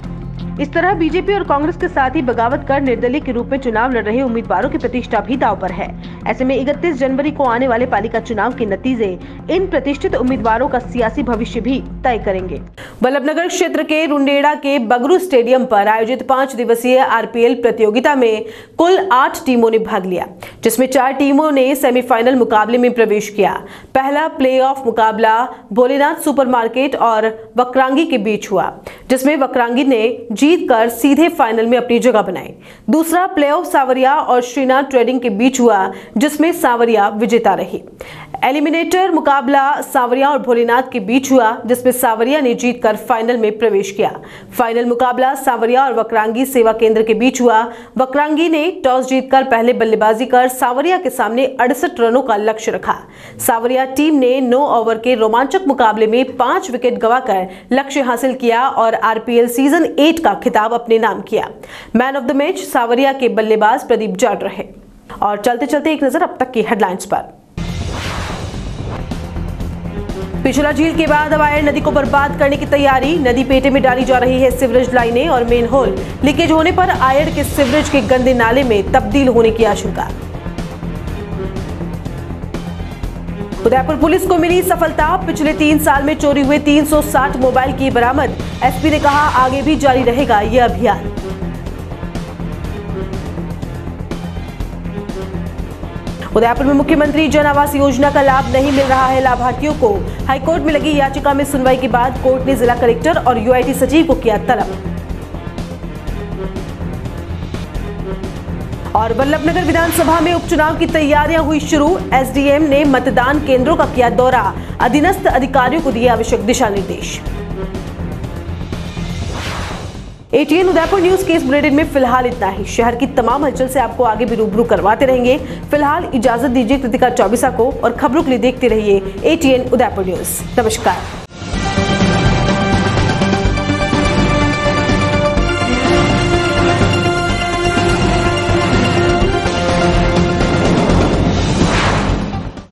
इस तरह बीजेपी और कांग्रेस के साथ ही बगावत कर निर्दलीय के रूप में चुनाव लड़ रहे उम्मीदवारों की प्रतिष्ठा भी दांव पर है। ऐसे में 31 जनवरी को आने वाले पालिका चुनाव के नतीजे इन प्रतिष्ठित उम्मीदवारों का सियासी भविष्य भी तय करेंगे। वल्लभनगर क्षेत्र के रुंडेड़ा के बगरू स्टेडियम पर आयोजित 5 दिवसीय आरपीएल प्रतियोगिता में कुल 8 टीमों ने भाग लिया, जिसमें 4 टीमों ने सेमीफाइनल मुकाबले में प्रवेश किया। पहला प्लेऑफ मुकाबला भोलेनाथ सुपरमार्केट और वक्रांगी के बीच हुआ, जिसमें वक्रांगी ने जीतकर सीधे फाइनल में अपनी जगह बनाई। दूसरा प्लेऑफ सावरिया और श्रीनाथ ट्रेडिंग के बीच हुआ, जिसमें सावरिया विजेता रही। एलिमिनेटर मुकाबला सावरिया और भोलेनाथ के बीच हुआ, जिसमें सावरिया ने जीतकर फाइनल में प्रवेश किया। फाइनल मुकाबला सावरिया और वक्रांगी सेवा केंद्र के बीच हुआ। वक्रांगी ने टॉस जीतकर पहले बल्लेबाजी कर सावरिया के सामने 68 रनों का लक्ष्य रखा। सावरिया टीम ने 9 ओवर के रोमांचक मुकाबले में 5 विकेट गंवाकर लक्ष्य हासिल किया और आरपीएल सीजन 8 का खिताब अपने नाम किया। मैन ऑफ द मैच सावरिया के बल्लेबाज प्रदीप जाट रहे। और चलते चलते एक नजर अब तक की हेडलाइंस पर। पिछोला झील के बाद अब आयर नदी को बर्बाद करने की तैयारी। नदी पेटे में डाली जा रही है सीवरेज लाइनें और मेन होल लीकेज होने पर आयर के सीवरेज के गंदे नाले में तब्दील होने की आशंका। उदयपुर पुलिस को मिली सफलता। पिछले 3 साल में चोरी हुए 360 मोबाइल की बरामद। एसपी ने कहा आगे भी जारी रहेगा यह अभियान। उदयपुर में मुख्यमंत्री जन आवास योजना का लाभ नहीं मिल रहा है लाभार्थियों को। हाईकोर्ट में लगी याचिका में सुनवाई के बाद कोर्ट ने जिला कलेक्टर और यूआईटी सचिव को किया तलब। और वल्लभनगर विधानसभा में उपचुनाव की तैयारियां हुई शुरू। एसडीएम ने मतदान केंद्रों का किया दौरा, अधीनस्थ अधिकारियों को दिए आवश्यक दिशा निर्देश। एटीएन उदयपुर न्यूज के इस बुलेटिन में फिलहाल इतना ही। शहर की तमाम हलचल से आपको आगे भी रूबरू करवाते रहेंगे। फिलहाल इजाजत दीजिए कृतिका चौबीसा को और खबरों के लिए देखते रहिए एटीएन उदयपुर न्यूज। नमस्कार।